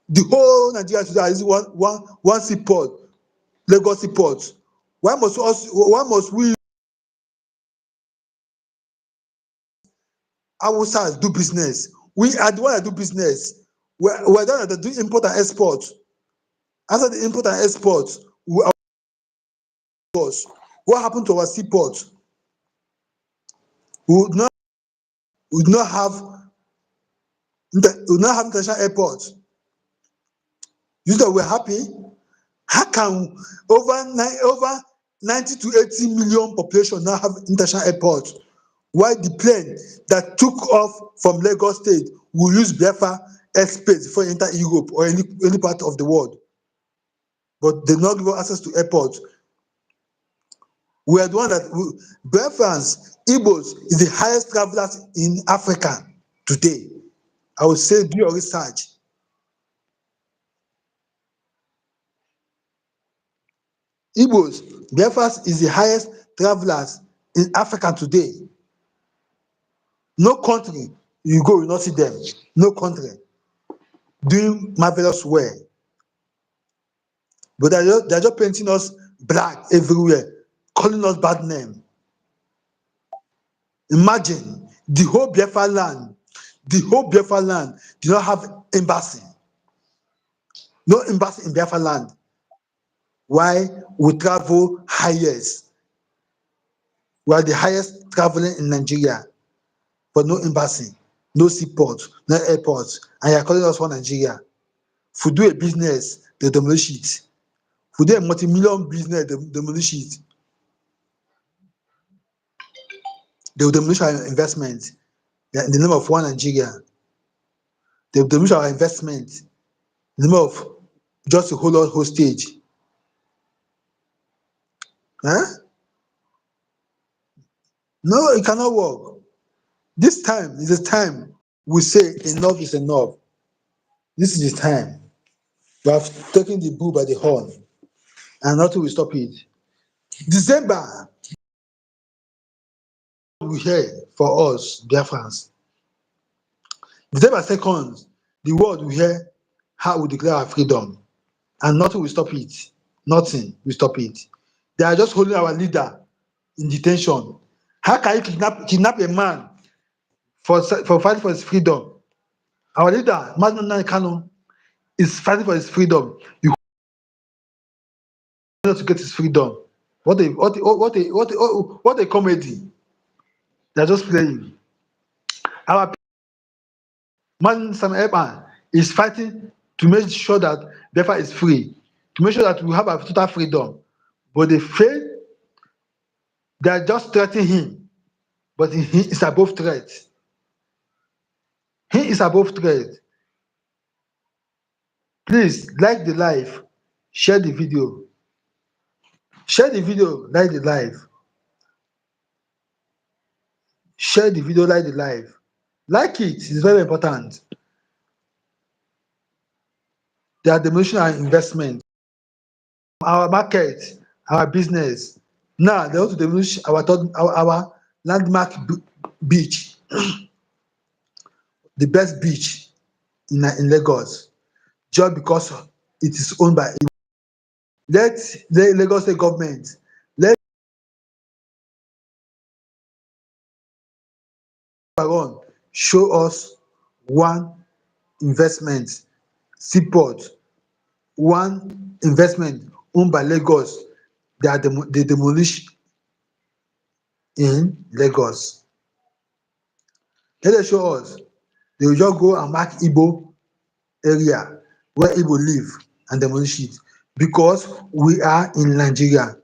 the whole Nigeria today is one seaport, Lagos seaport. Why must we Hausas do business? We are the one that do business. We're the one that do import and export. After the import and export, what happened to our seaport? We would not have international airport. You know we're happy. How can over 90 to 80 million population now have international airport? Why the plane that took off from Lagos State will use Biafra airspace for enter Europe or any part of the world? But they not give us access to airport. We are the one that Biafrans, Igbos is the highest travelers in Africa today. I would say do your research. Igbos, Biafrans is the highest travelers in Africa today. No country you go, you not see them. No country doing marvelous well. But they're just painting us black everywhere, calling us bad name. Imagine the whole Biafra land do not have embassy. No embassy in Biafra land. Why? We travel highest. We are the highest traveling in Nigeria, but no embassy, no seaport, no airport, and you're calling us for Nigeria. If we do a business, they demolish it. If we do a multi-million business, they demolish it. They will demolish our investment in the name of one Nigeria. They will demolish our investment in the name of just to hold us hostage. Huh? No, it cannot work. This time is the time we say enough is enough. This is the time. We have taken the bull by the horn, and nothing will stop it. December will hear for us, Biafrans. December 2nd, the world will hear how we declare our freedom, and nothing will stop it. Nothing will stop it. They are just holding our leader in detention. How can you kidnap a man for fighting for his freedom? Our leader, Madman Kanu, is fighting for his freedom. You want to get his freedom. What a comedy. They're just playing. Our man Sam Ekpa is fighting to make sure that Biafra is free, to make sure that we have a total freedom. But they fail. They are just threatening him, but he is above threat. He is above threat. Please like the live, share the video. Share the video, like the live. Share the video, like the live. Like it, it's very important. They are demolition our investment, our market, our business. Now they want to demolish our landmark beach, the best beach in Lagos, just because it is owned by. Let the Lagos State government, let Baron show us one investment seaport, one investment owned by Lagos they demolish in Lagos. Let dem show us. They will just go and mark IGBO area where Igbo live and demolish it because we are in Nigeria.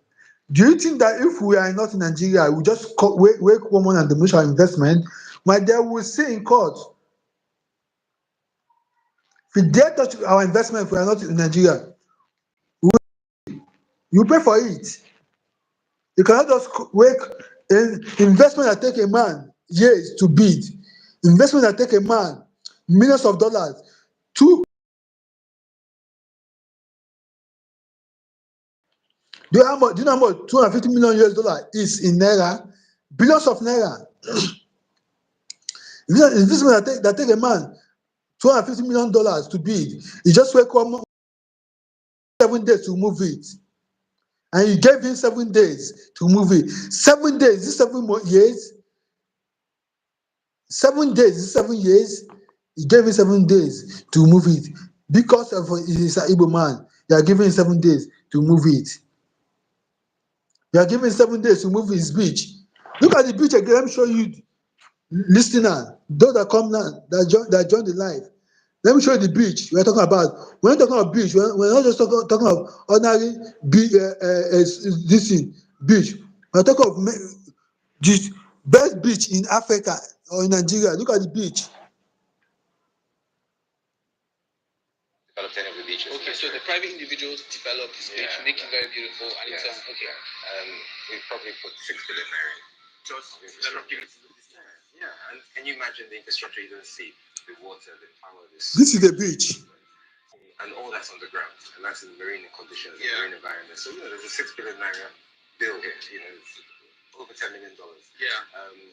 Do you think that if we are not in Nigeria, we just wake woman and demolish our investment? My dear, we will say in court. If you dare touch our investment, if we are not in Nigeria, you pay for it. You cannot just wake an investment that take a man years to build, investment that take a man millions of dollars. Do you know how much $250 million is in naira? Billions of naira. Investment that take a man $250 million to build. You just wake up 7 days to move it. And you gave him 7 days to move it. 7 days, this 7 years. 7 days, this 7 years. You gave him 7 days to move it. Because of he's an Igbo man, you are giving him 7 days to move it. You are giving 7 days to move his beach. Look at the beach again. Let me show you, listener, those that come now, that join the live. Let me show you the beach we're talking about. When we're talking about beach, we're not just talking about ordinary this thing, beach. We're talking of the best beach in Africa or in Nigeria. Look at the beach. Developed any of the beaches. Okay, so the private individuals develop this beach, make it very beautiful, and it's okay. We probably put 6 billion naira in. Just developing it. Yeah, and can you imagine the infrastructure you don't see? The water, the power, This is the beach. And all that's on the ground, and that's in marine conditions, marine environment. So there's a 6 billion naira bill here. It's over $10 million. Yeah.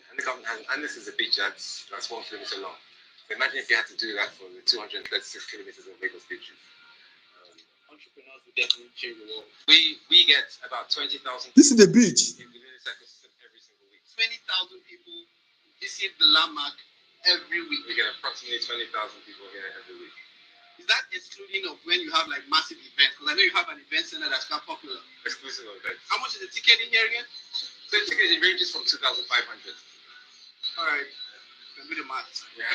And the government has, and this is a beach that's 1 kilometer long. So imagine if you had to do that for the 236 kilometers of Lagos beaches. Entrepreneurs would definitely change the world. We get about 20,000. This is the beach. Within this ecosystem every single week. 20,000 people visit the landmark every week. We get approximately 20,000 people here every week. Is that excluding of when you have like massive events? Because I know you have an event center that's quite popular. Exclusive events. How much is the ticket in here again? So the ticket ranges from 2,500. All right. Let's do the math. Yeah.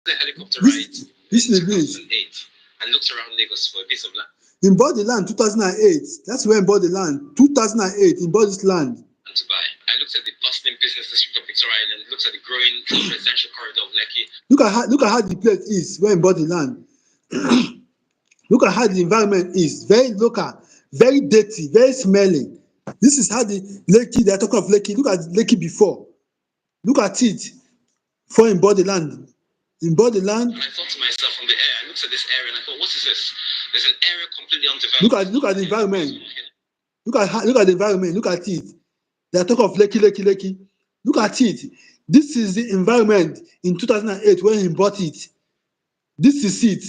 The helicopter ride. This is the beach. 2008, and looked around Lagos for a piece of land. He bought the land 2008. That's when he bought the land. 2008, he bought this land. And to buy. I looked at the bustling business district of Victoria Island, looked at the growing residential corridor of Lekki. Look at how the place is when he bought the land. Look at how the environment is. Very local, very dirty, very smelling. This is how the Lekki, they're talking of Lekki. Look at Lekki before. Look at it. Before he bought the land. He bought the land. And I thought to myself from the air, I looked at this area and I thought, what is this? There's an area completely undeveloped. Look at the environment. Look at the environment. Look at it. They are talking of Lekki. Look at it. This is the environment in 2008 when he bought it. This is it.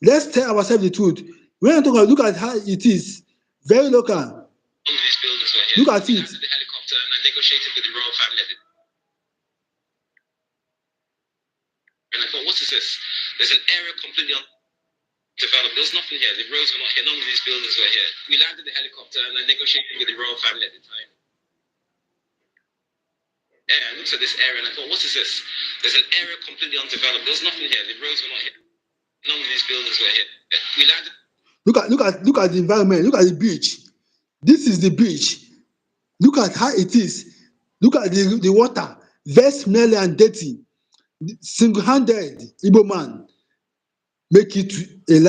Let's tell ourselves the truth. When I talk about, look at how it is. Very local. These buildings were here. Look at it. I the helicopter and I negotiated with the royal family. And I thought, what is this? There's an area completely undeveloped. There's nothing here. The roads were not here. None of these buildings were here. We landed the helicopter and I negotiated with the royal family at the time. I looked at this area and I thought, what is this? There's an area completely undeveloped. There's nothing here. The roads were not here. None of these buildings were here. We landed. Look at the environment. Look at the beach. This is the beach. Look at how it is. Look at the water. Very smelly and dirty. Single-handed Igbo man make it a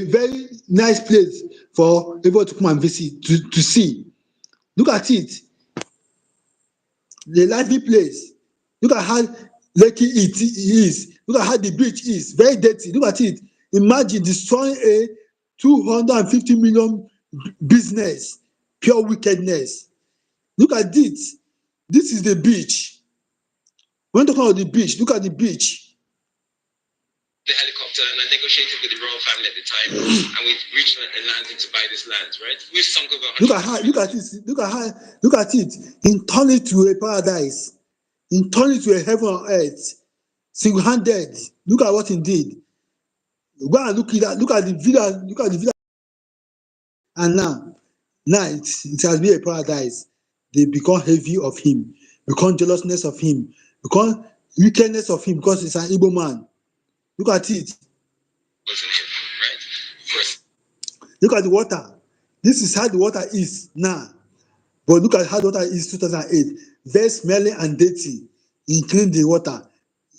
very nice place for everyone to come and visit to see. Look at it. The lively place. Look at how Lekki it is. Look at how the beach is. Very dirty. Look at it. Imagine destroying a 250 million business. Pure wickedness. Look at it. This is the beach. When talking about the beach, look at the beach. The helicopter and I negotiated with the royal family at the time, and we reached a landing to buy this land, right? We've sunk over. Look at it. He turned it to a paradise. He turned it to a heaven on earth. Single-handed. Look at what he did. Go and look at the villa. Look at the villa. And now it has been a paradise. They become heavy of him, become jealousness of him, become wickedness of him because he's an Igbo man. Look at it. Look at the water. This is how the water is now. But look at how the water is 2008. Very smelly and dirty. He cleaned the water.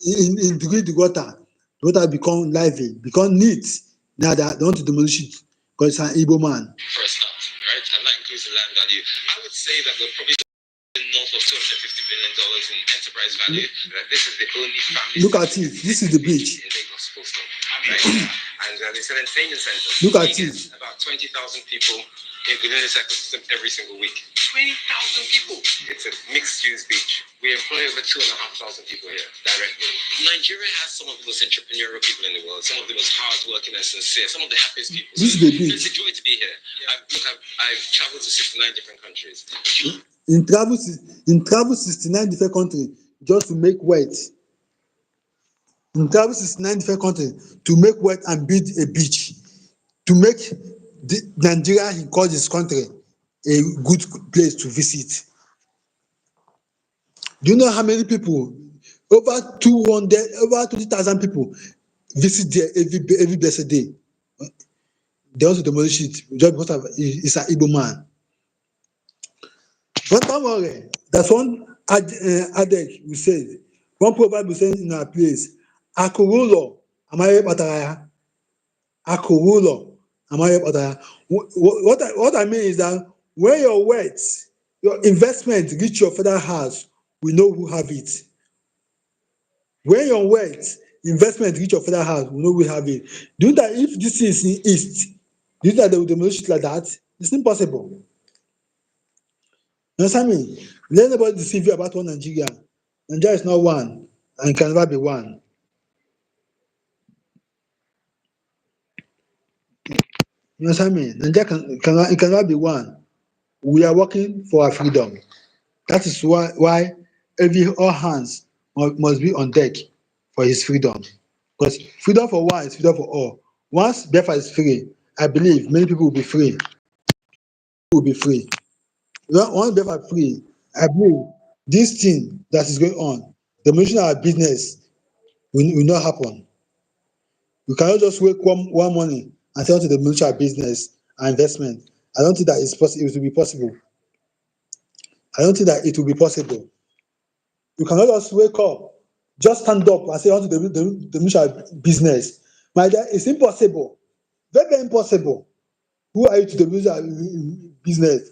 He degrade the water. The water become lively, become neat. Now they want to demolish it because it's an Igbo man. For a start, right? And that includes the land value. I would say that we're probably north of $250 million in enterprise value. This is the only family. Look at it. This is the beach. In Lagos, right? And it's an entertainment center. Look at it. About 20,000 people within this ecosystem every single week. 20,000 people. It's a mixed-use beach. We employ over 2,500 people here directly. Nigeria has some of the most entrepreneurial people in the world, some of the most hardworking and sincere, some of the happiest people. This is the beach. It's a joy to be here. I've traveled to 69 different countries. In travel 69 different countries just to make wealth. In travel 69 different countries to make wealth and build a beach. To make Nigeria, he calls his country, a good place to visit. Do you know how many people? Over 20,000 people visit there every blessed day. They want to demolish it just because it's an Igbo man. But don't worry, that's one adage we said. One proverb we say in our place, Akurulo, amaye pataraya. Akurulo, amaye pataraya. What I mean is that when your wealth, your investment reach your father's house, we know who have it. When your wealth, investment reach your father's house, we know who have it. Do you know that if this is in East, do you know that they will demolish it like that? It's impossible. You understand me? Let nobody deceive you about one Nigeria. Nigeria is not one and can never be one. You understand me? Nigeria can never be one. We are working for our freedom. That is why all hands must be on deck for his freedom. Because freedom for one is freedom for all. Once Biafra is free, I believe many people will be free. Once Biafra is free, I believe this thing that is going on, the mission of our business will not happen. You cannot just wake one morning and say to the military business and investment. I don't think that it will be possible. I don't think that it will be possible. You cannot just wake up, just stand up and say onto the military business. My dear, it's impossible. Very, very impossible. Who are you to the military business?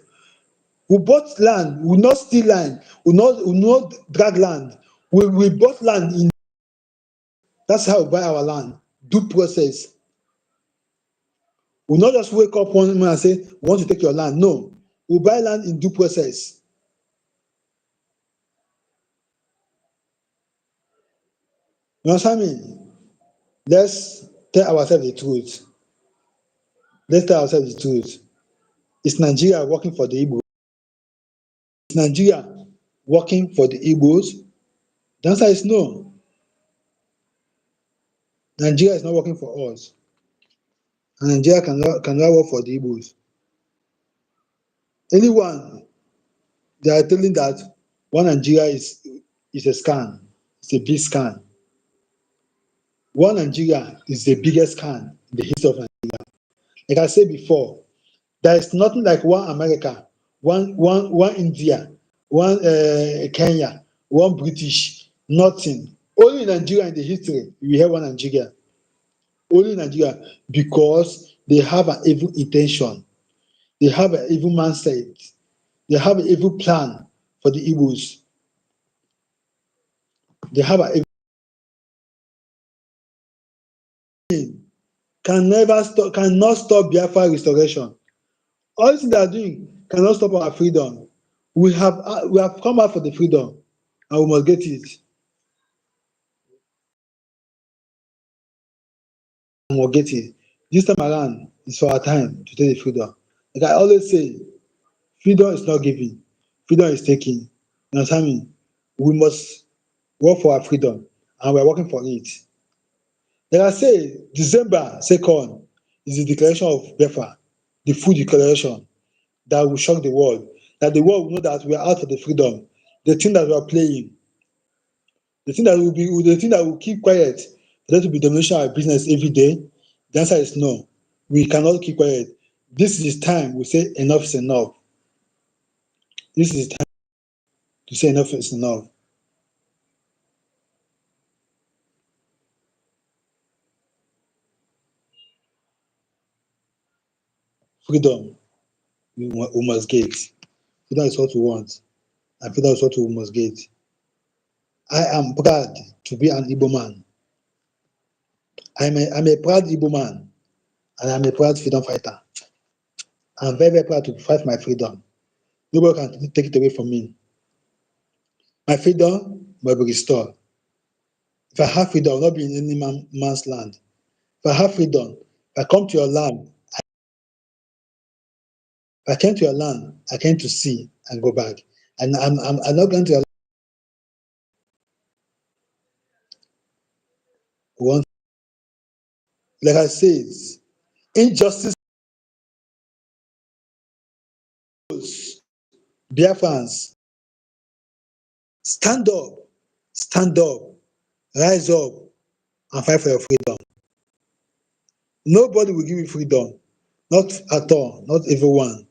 We bought land, we not steal land, we not drag land. We bought land in. That's how we buy our land. Due process. We not just wake up one morning and say, we want to take your land. No. We buy land in due process. You understand me? Let's tell ourselves the truth. Let's tell ourselves the truth. Is Nigeria working for the Igbos? Is Nigeria working for the Igbos? The answer is no. Nigeria is not working for us. And Nigeria cannot work for the Igbos. Anyone they are telling that One Nigeria is a scam. It's a big scam. One Nigeria is the biggest scam in the history of Nigeria. Like I said before, there is nothing like one America, one India, one Kenya, one British. Nothing. Only Nigeria in the history we have one Nigeria. Only Nigeria because they have an evil intention. They have an evil mindset. They have an evil plan for the Igbos. They have an evil cannot stop Biafra restoration. All things they are doing cannot stop our freedom. We have come out for the freedom and we must get it. And we'll get it. This time around is for our time to take the freedom. Like I always say, freedom is not given, freedom is taken. You understand me? We must work for our freedom and we're working for it. Like I say, December 2nd is the declaration of Biafra, the full declaration that will shock the world, that the world will know that we are out for the freedom. The thing that we are playing, the thing that will keep quiet, for them to be domination our business every day. The answer is no. We cannot keep quiet. This is time we say enough is enough. This is time to say enough is enough. Freedom, we must get. Freedom is what we want, and freedom is what we must get. I am proud to be an Igbo man. I'm a proud Igbo man, and I'm a proud freedom fighter. I'm very, very proud to fight my freedom. Nobody can take it away from me. My freedom must be restored. If I have freedom, I will not be in any man's land. If I have freedom, if I come to your land, if I came to your land, I came to see and go back. And I'm not going to your land. Like I said, injustice, Biafrans, stand up, stand up, rise up, and fight for your freedom. Nobody will give you freedom. Not at all, not everyone.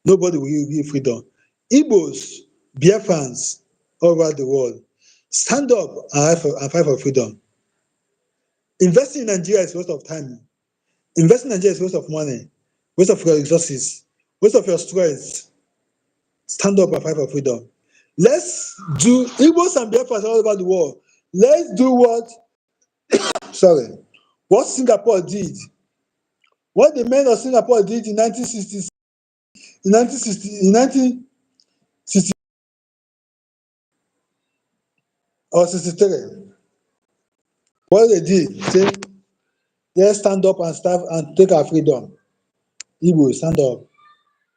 Nobody will give you freedom. Igbos, Biafrans, all over the world, stand up and fight for freedom. Investing in Nigeria is a waste of time. Investing in Nigeria is a waste of money, waste of your resources, waste of your strength. Stand up and fight for freedom. Let's do Igbos and Biafrans all over the world. Let's do what Singapore did, what the men of Singapore did in 1960, in 1960 or 63. What they did, say, let's stand up and take our freedom. Igbo, stand up.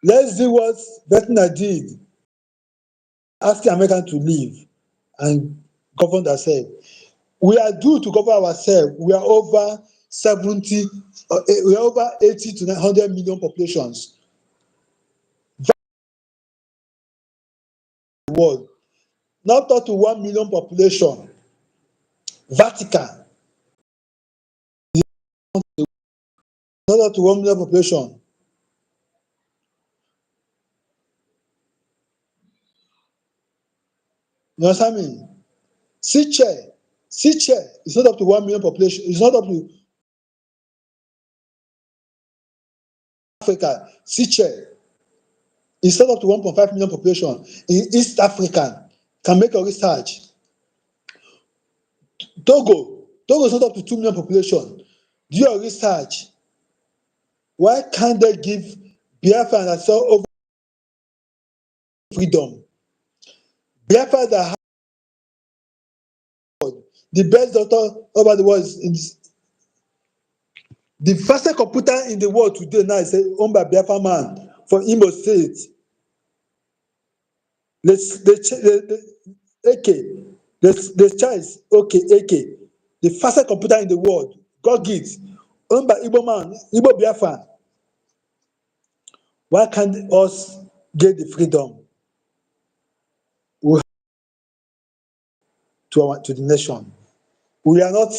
Let's do what Vietnam did, asking American to leave and govern themselves. We are due to govern ourselves. We are over 70, we are over 80 to 100 million populations. The world, not up to 1 million population. Vatican, not up to 1 million population. You understand me? Siche is not up to 1 million population. It's not up to Africa. Siche is not up to 1.5 million population. In East Africa, can make a research. Togo is not up to 2 million population. Do your research. Why can't they give Biafra and so over freedom? Biafra that have the best doctor over the world is the fastest computer in the world today now is owned by Biafra man from Imo State. The choice, okay, AK, the fastest computer in the world, God gives, owned by Igbo man, Igbo Biafra. Why can't us get the freedom? We to the nation. We are not.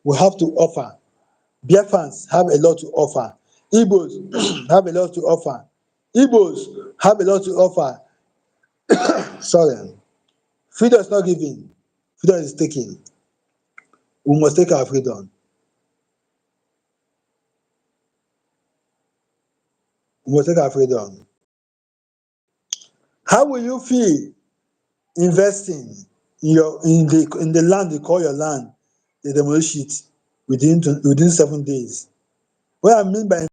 We have to offer. Biafrans have a lot to offer. Igbos have a lot to offer. Igbos have a lot to offer. Sorry. Freedom is not given. Freedom is taken. We must take our freedom. We must take our freedom. How will you feel investing in the land you call your land, they demolish it within 7 days? What I mean by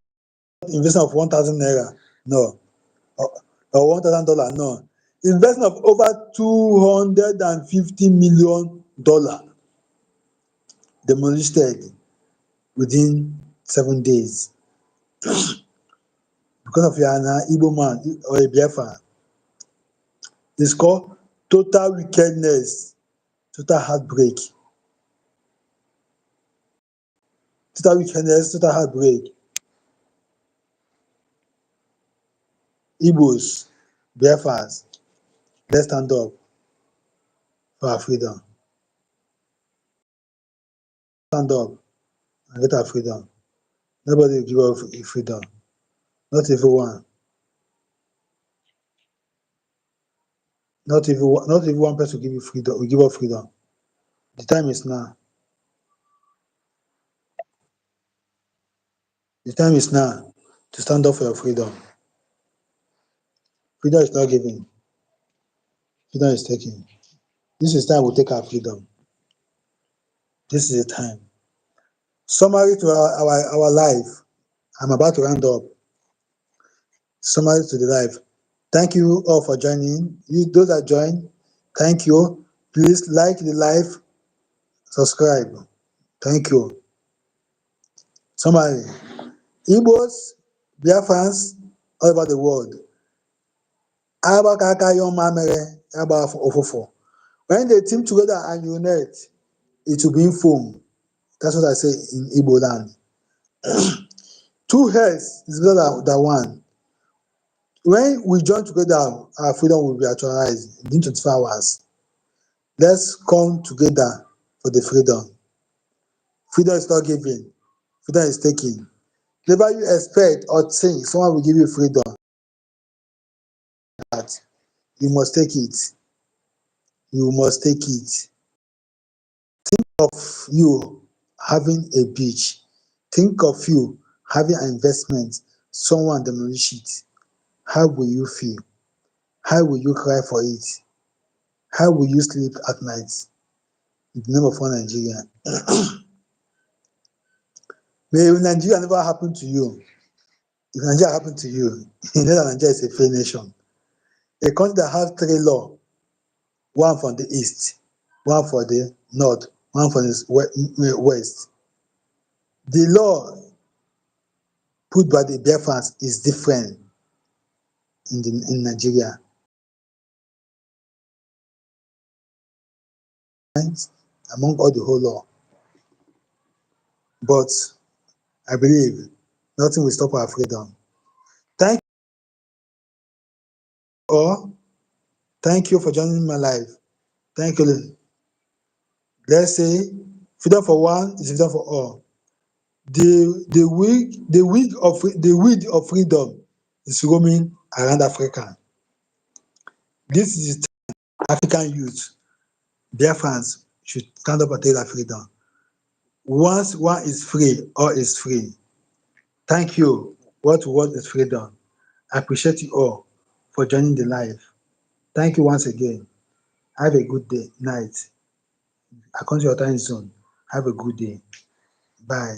investment of 1,000 naira, no, or $1,000, no. Investment of over $250 million demolished within 7 days because of you're an Igbo man or a Biafran. It's called total wickedness, total heartbreak. Total wickedness, total heartbreak. Igbos, Biafrans, let's stand up for our freedom. Stand up and get our freedom. Nobody will give up freedom. Not everyone. Not even one person will give you freedom. Will give up freedom. The time is now. The time is now to stand up for your freedom. Freedom is not given. Freedom is taken. This is time we take our freedom. This is the time. Summary to our life. I'm about to round up. Summary to the life. Thank you all for joining. You those that joined, thank you. Please like the live, subscribe. Thank you. Summary. Igbos, Biafrans, all over the world. When they team together and unite, it will bring foam. That's what I say in Igbo land. Two heads is better than one. When we join together, our freedom will be actualized within 24 hours. Let's come together for the freedom. Freedom is not given. Freedom is taken. Never you expect or think someone will give you freedom. That you must take it. You must take it. Think of you having a beach. Think of you having an investment. Someone demolish it. How will you feel? How will you cry for it? How will you sleep at night? In the name of one Nigeria. May Nigeria never happen to you. If Nigeria happen to you, you know that Nigeria is a free nation. A country that has three laws, one from the east, one for the north, one for the west. The law put by the Biafrans is different in Nigeria. Among all the whole law. But I believe nothing will stop our freedom. Thank you all. Thank you for joining my life. Thank you. Let's say freedom for one is freedom for all. The weed of freedom is roaming around Africa. This is African youth. Biafrans should stand up and take their freedom. Once one is free, all is free. Thank you. What we want is freedom. I appreciate you all for joining the live. Thank you once again. Have a good day, night. According to your time zone, have a good day. Bye.